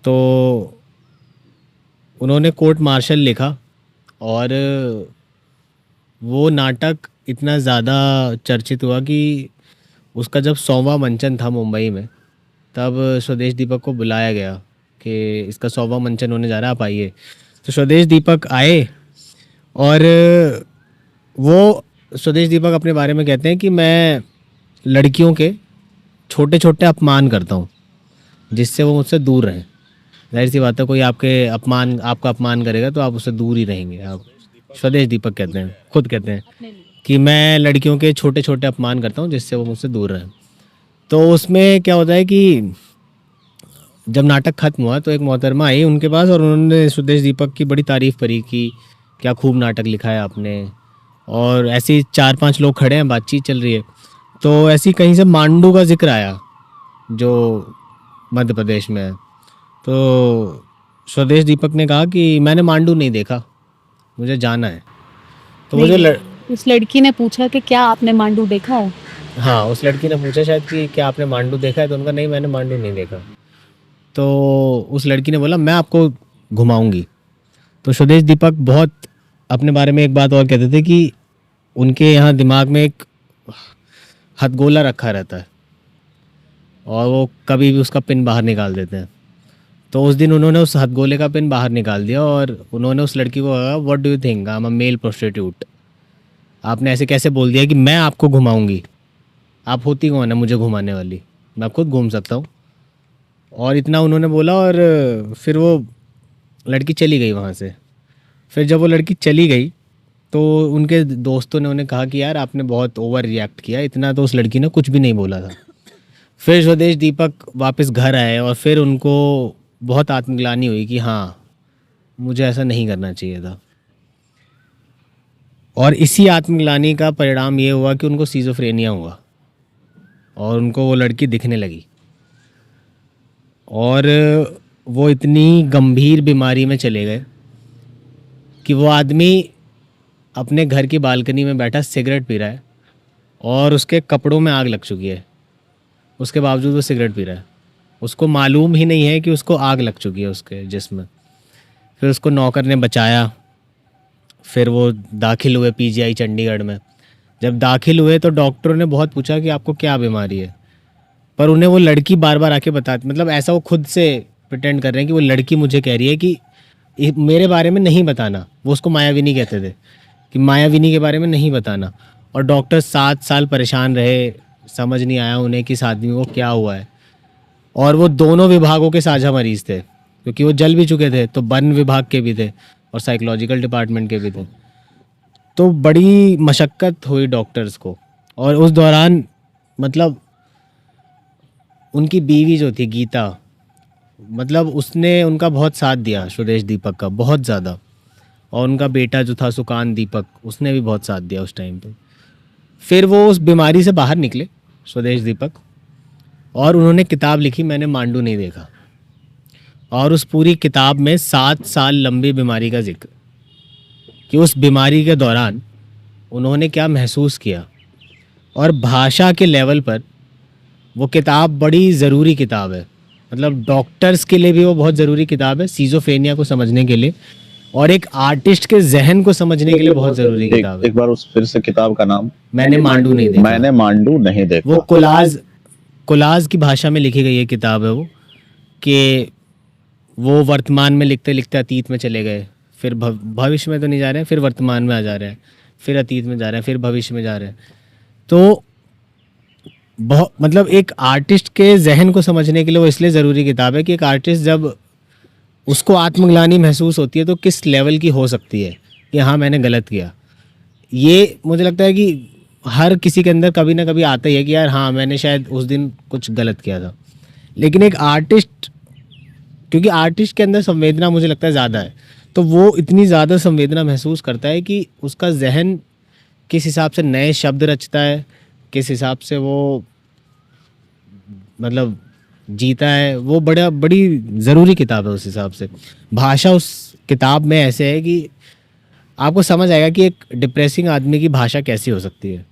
तो उन्होंने कोर्ट मार्शल लिखा और वो नाटक इतना ज़्यादा चर्चित हुआ कि उसका जब 100वां मंचन था मुंबई में, तब स्वदेश दीपक को बुलाया गया कि इसका 100वां मंचन होने जा रहा है, आप आइए। तो स्वदेश दीपक आए और वो स्वदेश दीपक अपने बारे में कहते हैं कि मैं लड़कियों के छोटे छोटे अपमान करता हूँ जिससे वो मुझसे दूर रहें। जाहिर सी बात है, कोई आपका अपमान करेगा तो आप उससे दूर ही रहेंगे। आप स्वदेश दीपक कहते हैं, खुद कहते हैं कि मैं लड़कियों के छोटे छोटे अपमान करता हूँ जिससे वो मुझसे दूर रहें। तो उसमें क्या होता है कि जब नाटक खत्म हुआ तो एक मोहतरमा आई उनके पास और उन्होंने स्वदेश दीपक की बड़ी तारीफ़ करी कि क्या खूब नाटक लिखा है आपने। और ऐसे ही 4-5 लोग खड़े हैं, बातचीत चल रही है, तो ऐसी कहीं से मांडू का जिक्र आया जो मध्य प्रदेश में है। तो स्वदेश दीपक ने कहा कि मैंने मांडू नहीं देखा, मुझे जाना है। तो वो जो उस लड़की ने पूछा कि क्या आपने मांडू देखा है? हाँ, उस लड़की ने पूछा शायद कि क्या आपने मांडू देखा है, तो उनका नहीं, मैंने मांडू नहीं देखा। तो उस लड़की ने बोला मैं आपको घुमाऊंगी। तो स्वदेश दीपक बहुत अपने बारे में एक बात और कहते थे कि उनके यहाँ दिमाग में एक हथगोला रखा रहता है और वो कभी भी उसका पिन बाहर निकाल देते हैं। तो उस दिन उन्होंने उस हथगोले का पिन बाहर निकाल दिया और उन्होंने उस लड़की को कहा what do you think I am a male prostitute. आपने ऐसे कैसे बोल दिया कि मैं आपको घुमाऊंगी? आप होती कौन है मुझे घुमाने वाली? मैं खुद घूम सकता हूँ। और इतना उन्होंने बोला और फिर वो लड़की चली गई वहाँ से। फिर जब वो लड़की चली गई तो उनके दोस्तों ने उन्हें कहा कि यार आपने बहुत ओवर रिएक्ट किया, इतना तो उस लड़की ने कुछ भी नहीं बोला था। फिर स्वदेश दीपक वापस घर आए और फिर उनको बहुत आत्मग्लानि हुई कि हाँ, मुझे ऐसा नहीं करना चाहिए था। और इसी आत्मग्लानि का परिणाम ये हुआ कि उनको सिजोफ्रेनिया हुआ और उनको वो लड़की दिखने लगी। और वो इतनी गंभीर बीमारी में चले गए कि वो आदमी अपने घर की बालकनी में बैठा सिगरेट पी रहा है और उसके कपड़ों में आग लग चुकी है। उसके बावजूद वो सिगरेट पी रहा है। उसको मालूम ही नहीं है कि उसको आग लग चुकी है उसके जिस्म में। फिर उसको नौकर ने बचाया। फिर वो दाखिल हुए पीजीआई चंडीगढ़ में। जब दाखिल हुए तो डॉक्टरों ने बहुत पूछा कि आपको क्या बीमारी है, पर उन्हें वो लड़की बार बार आके बताती, मतलब ऐसा वो खुद से प्रिटेंड कर रहे हैं कि वो लड़की मुझे कह रही है कि मेरे बारे में नहीं बताना। वो उसको मायाविनी कहते थे कि मायाविनी के बारे में नहीं बताना। और डॉक्टर 7 साल परेशान रहे, समझ नहीं आया उन्हें कि इस आदमी को क्या हुआ है। और वो दोनों विभागों के साझा मरीज थे क्योंकि वो जल भी चुके थे, तो वन विभाग के भी थे और साइकोलॉजिकल डिपार्टमेंट के भी थे। तो बड़ी मशक्क़त हुई डॉक्टर्स को। और उस दौरान मतलब उनकी बीवी जो थी गीता, मतलब उसने उनका बहुत साथ दिया स्वदेश दीपक का, बहुत ज़्यादा। और उनका बेटा जो था सुकान दीपक, उसने भी बहुत साथ दिया उस टाइम पे। फिर वो उस बीमारी से बाहर निकले स्वदेश दीपक, और उन्होंने किताब लिखी मैंने मांडू नहीं देखा। और उस पूरी किताब में 7 साल लंबी बीमारी का जिक्र, कि उस बीमारी के दौरान उन्होंने क्या महसूस किया। और भाषा के लेवल पर वो किताब बड़ी ज़रूरी किताब है। मतलब डॉक्टर्स के लिए भी वो बहुत ज़रूरी किताब है, सिजोफ्रेनिया को समझने के लिए, और एक आर्टिस्ट के जहन को समझने के लिए बहुत ज़रूरी किताब है। एक बार उस फिर से किताब का नाम? मैंने मांडू नहीं देखा। मैंने मांडू नहीं देखा। वो कोलाज की भाषा में लिखी गई ये किताब है वो, कि वो वर्तमान में लिखते लिखते अतीत में चले गए, फिर भविष्य में तो नहीं जा रहे हैं, फिर वर्तमान में आ जा रहे हैं, फिर अतीत में जा रहे हैं, फिर भविष्य में जा रहे हैं। तो बहुत मतलब एक आर्टिस्ट के जहन को समझने के लिए वो इसलिए ज़रूरी किताब है कि एक आर्टिस्ट जब उसको आत्मग्लानि महसूस होती है तो किस लेवल की हो सकती है कि हाँ मैंने गलत किया। ये मुझे लगता है कि हर किसी के अंदर कभी ना कभी आता ही है कि यार हाँ मैंने शायद उस दिन कुछ गलत किया था। लेकिन एक आर्टिस्ट, क्योंकि आर्टिस्ट के अंदर संवेदना मुझे लगता है ज़्यादा है, तो वो इतनी ज़्यादा संवेदना महसूस करता है कि उसका जहन किस हिसाब से नए शब्द रचता है, किस हिसाब से वो मतलब जीता है, वो बड़ी ज़रूरी किताब है उस हिसाब से। भाषा उस किताब में ऐसे है कि आपको समझ आएगा कि एक डिप्रेसिंग आदमी की भाषा कैसी हो सकती है।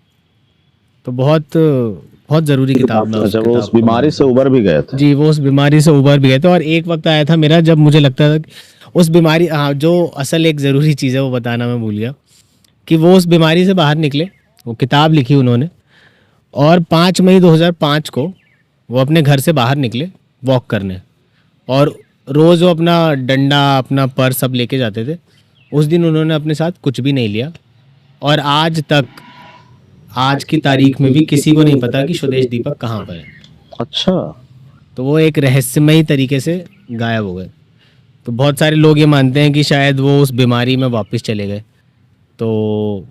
तो बहुत बहुत ज़रूरी किताब है। अच्छा, वो उस बीमारी से उबर भी गए थे? जी, वो उस बीमारी से उबर भी गए थे। और एक वक्त आया था मेरा जब मुझे लगता था कि उस बीमारी, हाँ जो असल एक ज़रूरी चीज़ है वो बताना मैं भूल गया, कि वो उस बीमारी से बाहर निकले, वो किताब लिखी उन्होंने, और 5 मई 2005 को वो अपने घर से बाहर निकले वॉक करने, और रोज़ वो अपना डंडा अपना पर्स सब लेके जाते थे। उस दिन उन्होंने अपने साथ कुछ भी नहीं लिया, और आज तक, आज की तारीख में भी किसी को नहीं पता कि स्वदेश दीपक कहाँ पर है। अच्छा। तो वो एक रहस्यमयी तरीके से गायब हो गए। तो बहुत सारे लोग ये मानते हैं कि शायद वो उस बीमारी में वापस चले गए, तो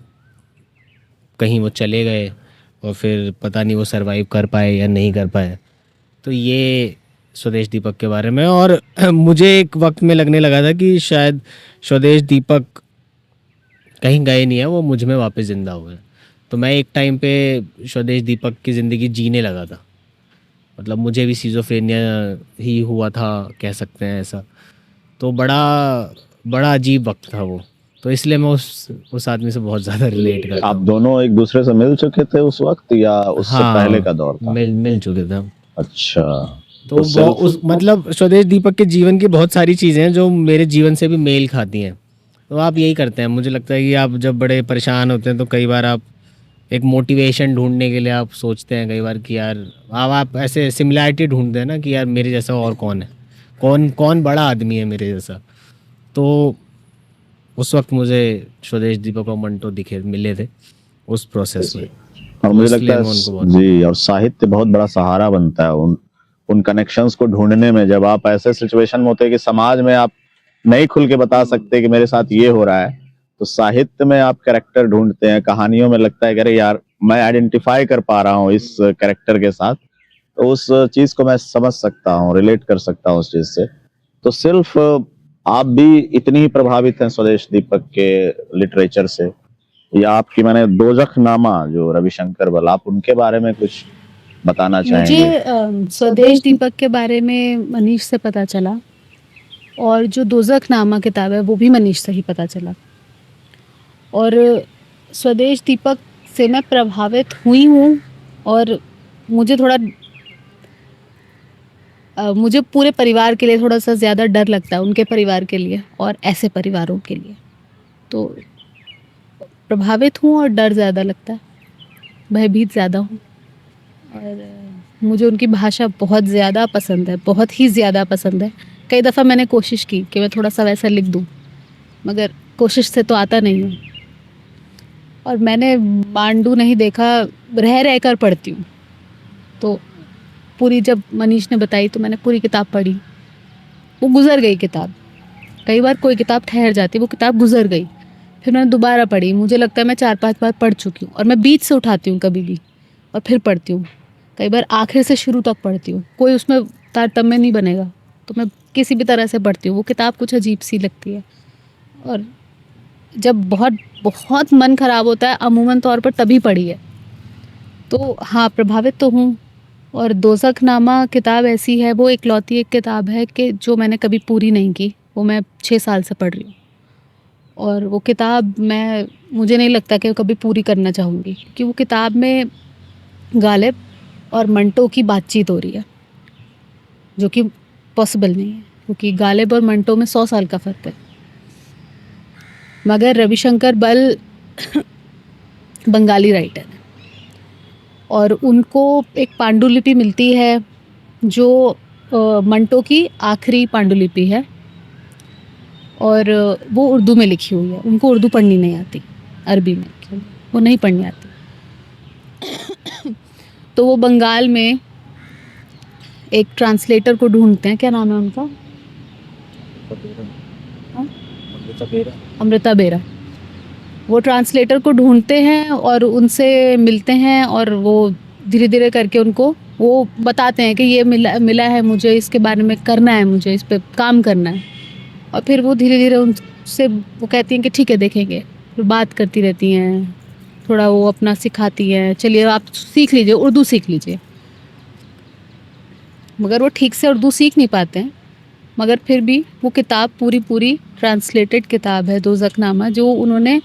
कहीं वो चले गए और फिर पता नहीं वो सरवाइव कर पाए या नहीं कर पाए। तो ये स्वदेश दीपक के बारे में। और मुझे एक वक्त में लगने लगा था कि शायद स्वदेश दीपक कहीं गए नहीं है, वो मुझ में वापस ज़िंदा हो गए। तो मैं एक टाइम पे स्वदेश दीपक की ज़िंदगी जीने लगा था। मतलब मुझे भी सिजोफ्रेनिया ही हुआ था, कह सकते हैं ऐसा। तो बड़ा अजीब वक्त था वो। तो इसलिए मैं उस आदमी से बहुत ज़्यादा रिलेट करता आप हूँ। दोनों एक दूसरे से मिल चुके थे उस वक्त या उससे पहले का दौर था? मिल चुके थे हम। अच्छा। तो उस मतलब स्वदेश दीपक के जीवन की बहुत सारी चीज़ें हैं जो मेरे जीवन से भी मेल खाती हैं। तो आप यही करते हैं, मुझे लगता है कि आप जब बड़े परेशान होते हैं तो कई बार आप एक मोटिवेशन ढूंढने के लिए आप सोचते हैं कई बार कि यार आप ऐसे सिमिलैरिटी ढूंढते हैं ना कि यार मेरे जैसा और कौन है, कौन बड़ा आदमी है मेरे जैसा। तो उस वक्त मुझे स्वदेश दीपक और मंटो मिले थे। उस प्रोसेस में। और मुझे इसलिए लगता मैं है उनको बहुत जी, और साहित्य बहुत बड़ा सहारा बनता है उन कनेक्शंस को ढूंढने में। जब आप ऐसे सिचुएशन में होते हैं कि समाज में आप नहीं खुल के बता सकते कि मेरे साथ ये हो रहा है, तो साहित्य में आप कैरेक्टर ढूंढते हैं, कहानियों में लगता है कि अरे यार मैं आइडेंटिफाई कर पा रहा हूँ इस कैरेक्टर के साथ, तो उस चीज को मैं समझ सकता हूँ, रिलेट कर सकता हूँ उस चीज से। तो सिर्फ आप भी इतनी ही प्रभावित हैं स्वदेश दीपक के लिटरेचर से, या आपकी मैंने दोजख नामा जो रविशंकर बल, आप उनके बारे में कुछ बताना मुझे चाहेंगे? स्वदेश दीपक के बारे में मनीष से पता चला, और जो दोजख नामा किताब है वो भी मनीष से ही पता चला। और स्वदेश दीपक से मैं प्रभावित हुई हूँ, और मुझे थोड़ा मुझे पूरे परिवार के लिए थोड़ा सा ज़्यादा डर लगता है, उनके परिवार के लिए और ऐसे परिवारों के लिए। तो प्रभावित हूँ और डर ज़्यादा लगता है, भयभीत ज़्यादा हूँ। और मुझे उनकी भाषा बहुत ज़्यादा पसंद है, बहुत ही ज़्यादा पसंद है। कई दफ़ा मैंने कोशिश की कि मैं थोड़ा सा वैसा लिख दूँ, मगर कोशिश से तो आता नहीं है। और मैंने मांडू नहीं देखा, रह रह कर पढ़ती हूँ। तो पूरी जब मनीष ने बताई तो मैंने पूरी किताब पढ़ी। वो गुज़र गई किताब। कई बार कोई किताब ठहर जाती, वो किताब गुज़र गई। फिर मैंने दोबारा पढ़ी। मुझे लगता है मैं 4-5 बार पढ़ चुकी हूँ, और मैं बीच से उठाती हूँ कभी भी और फिर पढ़ती हूँ। कई बार आखिर से शुरू तक पढ़ती हूँ, कोई उसमें तारतम्य नहीं बनेगा तो मैं किसी भी तरह से पढ़ती हूँ। वो किताब कुछ अजीब सी लगती है। और जब बहुत बहुत मन ख़राब होता है अमूमन तौर पर तभी पढ़ी है। तो हाँ, प्रभावित तो हूँ। और दोज़खनामा किताब ऐसी है, वो इकलौती एक किताब है कि जो मैंने कभी पूरी नहीं की। वो मैं 6 साल से पढ़ रही हूँ, और वो किताब मुझे नहीं लगता कि कभी पूरी करना चाहूँगी, क्योंकि वो किताब में गालिब और मंटो की बातचीत हो रही है, जो कि पॉसिबल नहीं है, क्योंकि गालिब और मंटो में 100 साल का फ़र्क है। मगर रविशंकर बल बंगाली राइटर है, और उनको एक पांडुलिपि मिलती है जो मंटो की आखिरी पांडुलिपि है, और वो उर्दू में लिखी हुई है। उनको उर्दू पढ़नी नहीं आती, अरबी में लिखी हुई है, वो नहीं पढ़नी आती। तो वो बंगाल में एक ट्रांसलेटर को ढूंढते हैं। क्या नाम है उनका? हाँ? अमृता बेरा। वो ट्रांसलेटर को ढूंढते हैं और उनसे मिलते हैं, और वो धीरे धीरे करके उनको वो बताते हैं कि ये मिला है मुझे, इसके बारे में करना है, मुझे इस पे काम करना है। और फिर वो धीरे धीरे उनसे वो कहती हैं कि ठीक है देखेंगे। फिर बात करती रहती हैं, थोड़ा वो अपना सिखाती हैं, चलिए आप सीख लीजिए, उर्दू सीख लीजिए। मगर वो ठीक से उर्दू सीख नहीं पाते हैं, मगर फिर भी वो किताब पूरी ट्रांसलेटेड किताब है दोज़खनामा, जो उन्होंने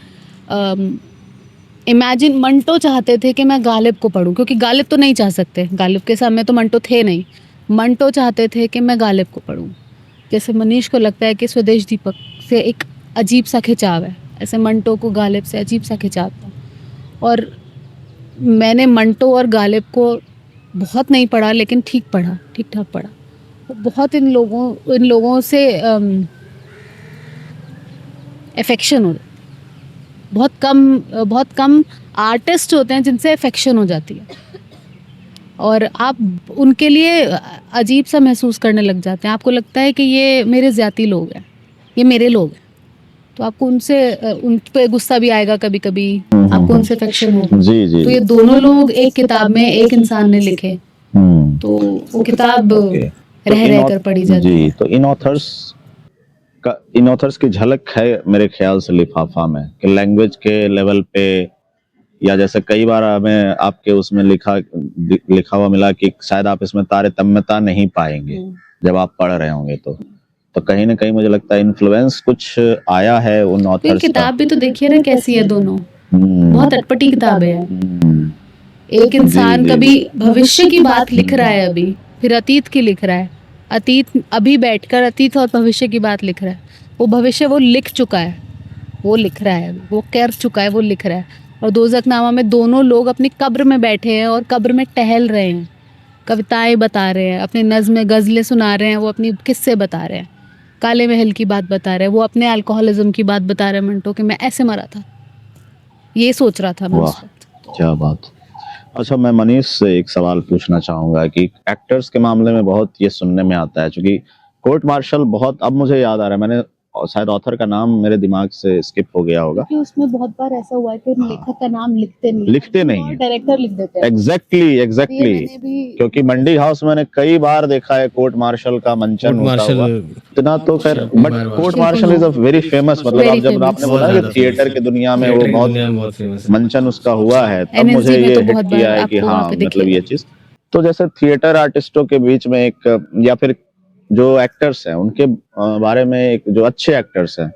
इमेजिन। मंटो चाहते थे कि मैं गालिब को पढूं, क्योंकि गालिब तो नहीं चाह सकते, गालिब के सामने तो मंटो थे नहीं। मंटो चाहते थे कि मैं गालिब को पढूं। जैसे मनीष को लगता है कि स्वदेश दीपक से एक अजीब सा खिंचाव है, ऐसे मंटो को गालिब से अजीब सा खिंचाव था। और मैंने मंटो और गालिब को बहुत नहीं पढ़ा, लेकिन ठीक ठाक पढ़ा। बहुत इन लोगों से अफेक्शन हो, बहुत कम आर्टिस्ट होते हैं जिनसे अफेक्शन हो जाती है, और आप उनके लिए अजीब सा महसूस करने लग जाते हैं। आपको लगता है कि ये मेरे ज़ाती लोग हैं, ये मेरे लोग हैं, तो आपको उन पे गुस्सा भी आएगा कभी कभी, आपको उनसे अफेक्शन होगा। जी जी। तो ये दोनों लोग एक किताब में एक इंसान ने लिखे, तो वो किताब रह रह कर पढ़ी जाती है। जी, तो इन ऑथर्स की झलक है मेरे ख्याल से लिफाफा में, कि लैंग्वेज के लेवल पे, या जैसे कई बार हमें आपके उसमें लिखा हुआ मिला कि शायद आप इसमें तारतम्यता नहीं पाएंगे जब आप पढ़ रहे होंगे, तो कहीं ना कहीं मुझे लगता है इन्फ्लुएंस कुछ आया है उन ऑथर्स का। किताब भी तो देखिए ना कैसी है, दोनों बहुत अटपटी किताबें हैं। एक इंसान कभी भविष्य की बात लिख रहा है अभी, फिर अतीत की लिख रहा है, अभी बैठकर अतीत और भविष्य की बात लिख रहा है। वो भविष्य वो लिख चुका है, वो लिख रहा है, वो कर चुका है, वो लिख रहा है। और दोज़खनामा में दोनों लोग अपनी कब्र में बैठे हैं और कब्र में टहल रहे हैं, कविताएं बता रहे हैं, अपनी नज़्में गज़लें सुना रहे हैं, वो अपनी किस्से बता रहे हैं, काले महल की बात बता रहे हैं, वो अपने अल्कोहलिज्म की बात बता रहे हैं मंटो कि मैं ऐसे मरा था। ये सोच रहा था मैं उस वाह। वक्त। क्या बात। अच्छा, मैं मनीष से एक सवाल पूछना चाहूंगा कि एक्टर्स के मामले में बहुत ये सुनने में आता है, क्योंकि कोर्ट मार्शल बहुत, अब मुझे याद आ रहा है, मैंने शायद ऑथर का नाम मेरे दिमाग से स्किप हो गया होगा। क्योंकि उसमें बहुत बार ऐसा हुआ है कि हाँ। लेखक का नाम लिखते नहीं लिखते नहीं और है। डायरेक्टर लिख देते हैं। एग्जैक्टली ये एग्जैक्टली, मैंने भी क्योंकि मंडी हाउस मैंने कई बार देखा है कोर्ट मार्शल का मंचन कोर्ट होता मार्शल हुआ, इतना तो खैर, शिल्पी बट मारवाड़। कोर्ट शिल्पी marshal is a Marwar. Very famous, मतलब आप Very जब famous। आपने बहुत बोला ना ज़्यादा कि थिएटर famous की है। दुनिया में वो थिएटर की बहुत दुनिया में बहुत फेमस है। मंचन उसका हुआ है, तब NSD मुझे में ये तो हिट बहुत किया बार है कि आपको वहाँ हाँ, पे मतलब ये दिखेगा। चीज। तो जैसे थिएटर आर्टिस्टों के बीच में एक, या फिर जो एक्टर्स हैं उनके बारे में, एक जो अच्छे एक्टर्स हैं,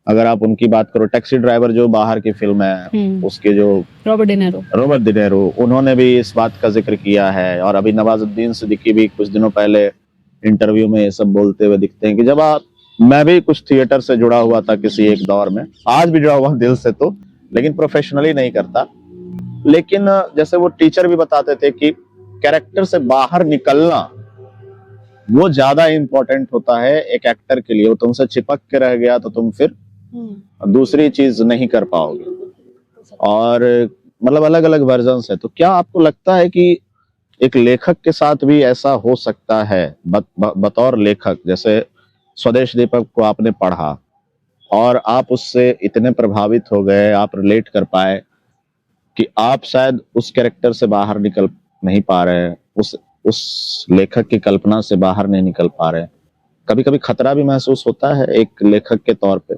अगर आप उनकी बात करो, टैक्सी ड्राइवर जो बाहर की फिल्म है, उसके जो रॉबर्ट डिनेरो। रॉबर्ट डिनेरो, उन्होंने भी इस बात का जिक्र किया है, और अभी नवाजुद्दीन सिद्दीकी भी कुछ दिनों पहले इंटरव्यू में ये सब बोलते हुए दिखते हैं कि जब आप, मैं भी कुछ थिएटर से जुड़ा हुआ था किसी एक दौर में, आज भी जुड़ा हुआ दिल से तो, लेकिन प्रोफेशनली नहीं करता। लेकिन जैसे वो टीचर भी बताते थे कि कैरेक्टर से बाहर निकलना वो ज्यादा इंपॉर्टेंट होता है एक एक्टर के लिए। वो तुमसे चिपक के रह गया तो तुम फिर दूसरी चीज नहीं कर पाओगे। और मतलब अलग अलग वर्जन है। तो क्या आपको लगता है कि एक लेखक के साथ भी ऐसा हो सकता है, बतौर लेखक, जैसे स्वदेश दीपक को आपने पढ़ा और आप उससे इतने प्रभावित हो गए, आप रिलेट कर पाए कि आप शायद उस कैरेक्टर से बाहर निकल नहीं पा रहे हैं, उस लेखक की कल्पना से बाहर नहीं निकल पा रहे हैं, कभी कभी खतरा भी महसूस होता है एक लेखक के तौर पे?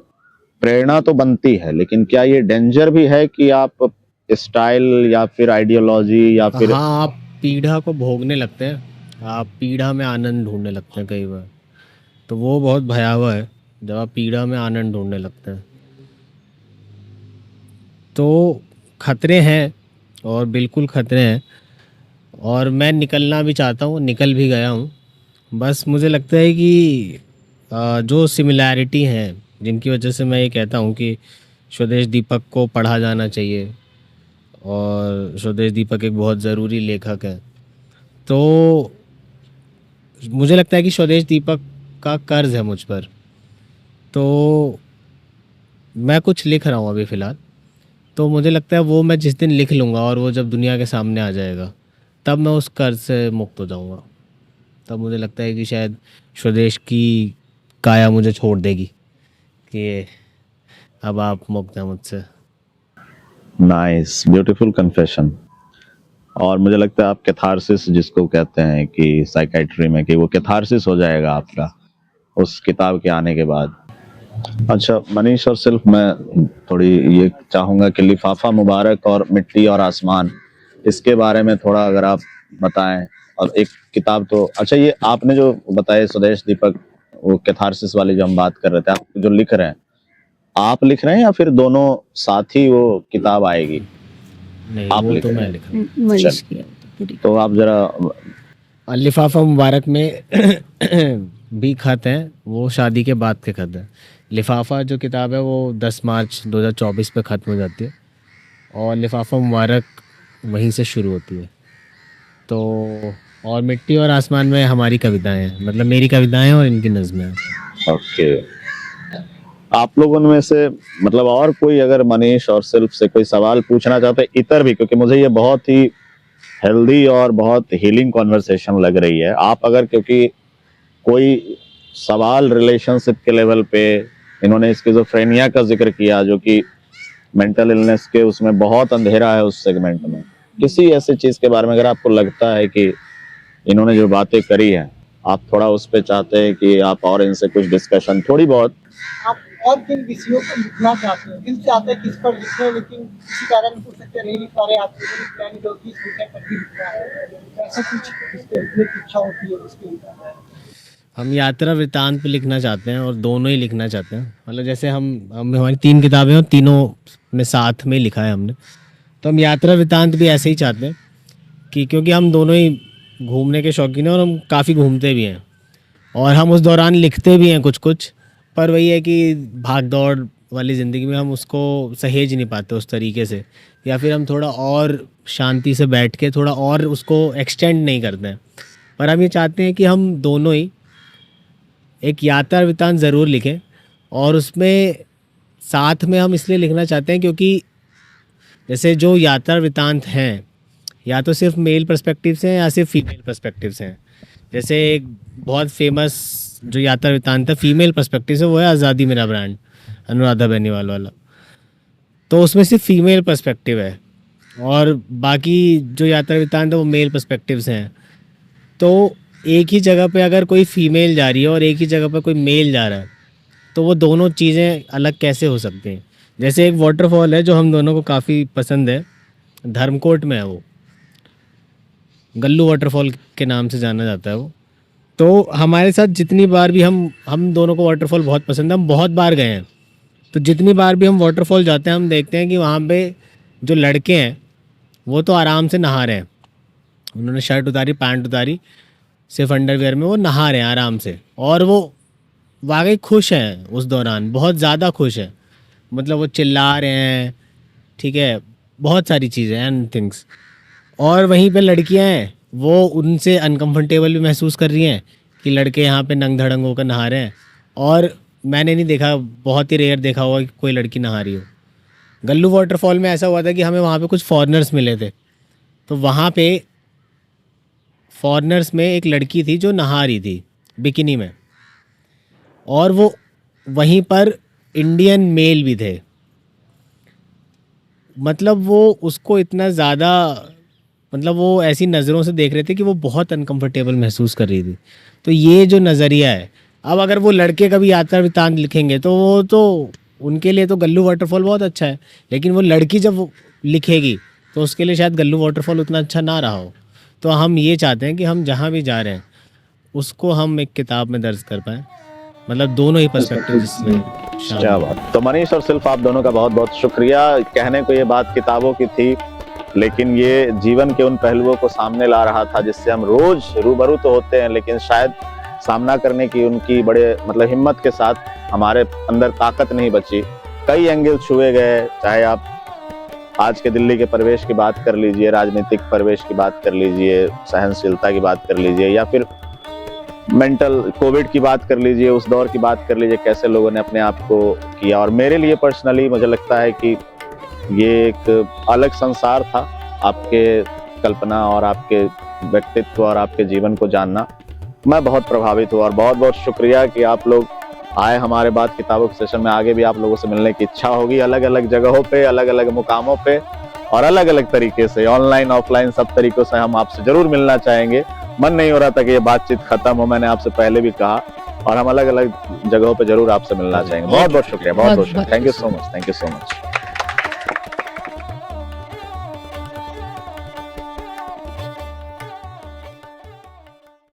प्रेरणा तो बनती है, लेकिन क्या ये डेंजर भी है कि आप स्टाइल या फिर आइडियोलॉजी या फिर हाँ, आप पीढ़ा को भोगने लगते हैं, आप पीढ़ा में आनंद ढूंढने लगते हैं कई बार, तो वो बहुत भयावह है जब आप पीढ़ा में आनंद ढूंढने लगते हैं। तो खतरे हैं, और बिल्कुल खतरे हैं, और मैं निकलना भी चाहता हूँ, निकल भी गया हूँ। बस मुझे लगता है कि जो सिमिलैरिटी हैं जिनकी वजह से मैं ये कहता हूँ कि स्वदेश दीपक को पढ़ा जाना चाहिए, और स्वदेश दीपक एक बहुत ज़रूरी लेखक है। तो मुझे लगता है कि स्वदेश दीपक का कर्ज है मुझ पर, तो मैं कुछ लिख रहा हूँ अभी फ़िलहाल। तो मुझे लगता है वो मैं जिस दिन लिख लूँगा और वो जब दुनिया के सामने आ जाएगा, तब मैं उस कर्ज से मुक्त हो जाऊँगा। तब मुझे लगता है कि शायद स्वदेश की काया मुझे छोड़ देगी कि अब आप मुक्त हैं मुझसे। Nice, beautiful confession. और मुझे लगता है आप कैथारसिस जिसको कहते हैं कि साइकाइट्री में, कि वो कैथारसिस हो जाएगा आपका उस किताब के आने के बाद। अच्छा मनीष और सिर्फ मैं थोड़ी ये चाहूंगा कि लिफाफा मुबारक और मिट्टी और आसमान, इसके बारे में थोड़ा अगर आप बताएं। और एक किताब तो, अच्छा ये आपने जो बताया स्वदेश दीपक, वो कैथारसिस वाली जो हम बात कर रहे थे, आप जो लिख रहे हैं, आप लिख रहे हैं या फिर दोनों साथ ही वो किताब आएगी? नहीं, आप वो लिख तो रहे मैं हैं। लिख रहा हूँ। मनीष की है तो पूरी। तो आप जरा, और लिफाफा मुबारक में भी खत हैं, वो शादी के बाद के खत हैं। लिफाफा जो किताब है वो 10 मार्च 2024 पे ख़त्म हो जाती है, और लिफाफा मुबारक वहीं से शुरू होती है। तो और मिट्टी और आसमान में हमारी कविताएं हैं, मतलब मेरी कविताएं हैं और इनकी नज़में हैं। ओके, आप लोगों में से मतलब और कोई अगर मनीष और सिर्फ से कोई सवाल पूछना चाहते इतर भी, क्योंकि मुझे ये बहुत ही हेल्दी और बहुत हीलिंग कॉन्वर्सेशन लग रही है। आप अगर, क्योंकि कोई सवाल रिलेशनशिप के लेवल पे, इन्होंने स्किज़ोफ्रेनिया का जिक्र किया जो कि मेंटल इलनेस के उसमें बहुत अंधेरा है उस सेगमेंट में, किसी ऐसी चीज के बारे में अगर आपको लगता है कि इन्होंने जो बातें करी हैं, आप थोड़ा उस पे चाहते हैं कि आप और इनसे कुछ डिस्कशन थोड़ी बहुत। आप और किन विषयों पर लिखना चाहते हैं? दिल चाहते हैं किस पर लिखें, लेकिन किसी कारण हो सकता है नहीं लिख पा रहे, आपको प्लान जो कि इस विषय पर भी लिखना है, ऐसा कुछ जिस पे लिखने की इच्छा होती है उसके लिए? हम यात्रा वृत्तांत पे लिखना चाहते हैं, और दोनों ही लिखना चाहते हैं। मतलब जैसे हम हमारी 3 किताबें और तीनों में साथ में लिखा है हमने, तो हम यात्रा वृत्तांत भी ऐसे ही चाहते हैं कि, क्योंकि हम दोनों ही घूमने के शौकीन हैं और हम काफ़ी घूमते भी हैं, और हम उस दौरान लिखते भी हैं कुछ कुछ, पर वही है कि भाग दौड़ वाली ज़िंदगी में हम उसको सहेज नहीं पाते उस तरीके से, या फिर हम थोड़ा और शांति से बैठ के थोड़ा और उसको एक्सटेंड नहीं करते हैं। पर हम ये चाहते हैं कि हम दोनों ही एक यात्रा वृत्तांत ज़रूर लिखें, और उसमें साथ में हम इसलिए लिखना चाहते हैं क्योंकि जैसे जो यात्रा वृत्तांत हैं या तो सिर्फ मेल पर्सपेक्टिव से हैं या सिर्फ फीमेल पर्सपेक्टिव से हैं। जैसे एक बहुत फेमस जो यात्रा वृत्तांत है फीमेल पर्सपेक्टिव से, वो है आज़ादी मेरा ब्रांड, अनुराधा बेनीवाल वाला। तो उसमें सिर्फ फीमेल पर्सपेक्टिव है और बाकी जो यात्रा वृत्तांत है वो मेल पर्सपेक्टिव से हैं। तो एक ही जगह पे अगर कोई फीमेल जा रही है और एक ही जगह पे कोई मेल जा रहा है तो वो दोनों चीज़ें अलग कैसे हो सकती हैं। जैसे एक वाटरफॉल है जो हम दोनों को काफ़ी पसंद है, धर्मकोट में है, वो गल्लू वाटरफॉल के नाम से जाना जाता है वो। तो हमारे साथ जितनी बार भी हम दोनों को वाटरफॉल बहुत पसंद है, हम बहुत बार गए हैं। तो जितनी बार भी हम वाटरफॉल जाते हैं हम देखते हैं कि वहाँ पे जो लड़के हैं वो तो आराम से नहा रहे हैं, उन्होंने शर्ट उतारी, पैंट उतारी, सिर्फ अंडरवेयर में वो नहा रहे हैं आराम से, और वो वाकई खुश हैं उस दौरान, बहुत ज़्यादा खुश हैं। मतलब वो चिल्ला रहे हैं, ठीक है, बहुत सारी चीज़ें एंड थिंग्स। और वहीं पे लड़कियां हैं वो उनसे अनकंफर्टेबल भी महसूस कर रही हैं कि लड़के यहाँ पे नंग धड़ंग होकर नहा रहे हैं। और मैंने नहीं देखा, बहुत ही रेयर देखा होगा कि कोई लड़की नहा रही हो। गल्लू वाटरफॉल में ऐसा हुआ था कि हमें वहाँ पे कुछ फॉरेनर्स मिले थे, तो वहाँ पे फॉरेनर्स में एक लड़की थी जो नहा रही थी बिकिनी में, और वो वहीं पर इंडियन मेल भी थे। मतलब वो उसको इतना ज़्यादा, मतलब वो ऐसी नज़रों से देख रहे थे कि वो बहुत अनकंफर्टेबल महसूस कर रही थी। तो ये जो नज़रिया है, अब अगर वो लड़के कभी यात्रा वृत्तांत लिखेंगे तो वो तो उनके लिए तो गल्लू वाटरफॉल बहुत अच्छा है, लेकिन वो लड़की जब वो लिखेगी तो उसके लिए शायद गल्लू वाटरफॉल उतना अच्छा ना रहा हो। तो हम ये चाहते हैं कि हम जहाँ भी जा रहे हैं उसको हम एक किताब में दर्ज कर पाएँ, मतलब दोनों ही पर्सपेक्टिव जिसमें क्या बात। तो मनीष और सिल्फ, आप दोनों का बहुत बहुत शुक्रिया। कहने को ये बात किताबों की थी, लेकिन ये जीवन के उन पहलुओं को सामने ला रहा था जिससे हम रोज रूबरू तो होते हैं, लेकिन शायद सामना करने की उनकी बड़े मतलब हिम्मत के साथ हमारे अंदर ताकत नहीं बची। कई एंगल छुए गए, चाहे आप आज के दिल्ली के परिवेश की बात कर लीजिए, राजनीतिक परिवेश की बात कर लीजिए, सहनशीलता की बात कर लीजिए, या फिर मेंटल कोविड की बात कर लीजिए, उस दौर की बात कर लीजिए, कैसे लोगों ने अपने आप को किया। और मेरे लिए पर्सनली मुझे लगता है कि ये एक अलग संसार था, आपके कल्पना और आपके व्यक्तित्व और आपके जीवन को जानना। मैं बहुत प्रभावित हुआ और बहुत बहुत शुक्रिया कि आप लोग आए हमारे बाद किताबों के सेशन में। आगे भी आप लोगों से मिलने की इच्छा होगी, अलग अलग जगहों पे, अलग अलग मुकामों पे और अलग अलग तरीके से, ऑनलाइन ऑफलाइन सब तरीकों से हम आपसे जरूर मिलना चाहेंगे। मन नहीं हो रहा था कि ये बातचीत खत्म हो, मैंने आपसे पहले भी कहा, और हम अलग अलग जगहों पे जरूर आपसे मिलना चाहेंगे। बहुत बहुत शुक्रिया, बहुत बहुत शुक्रिया। Thank you so much, thank you so much.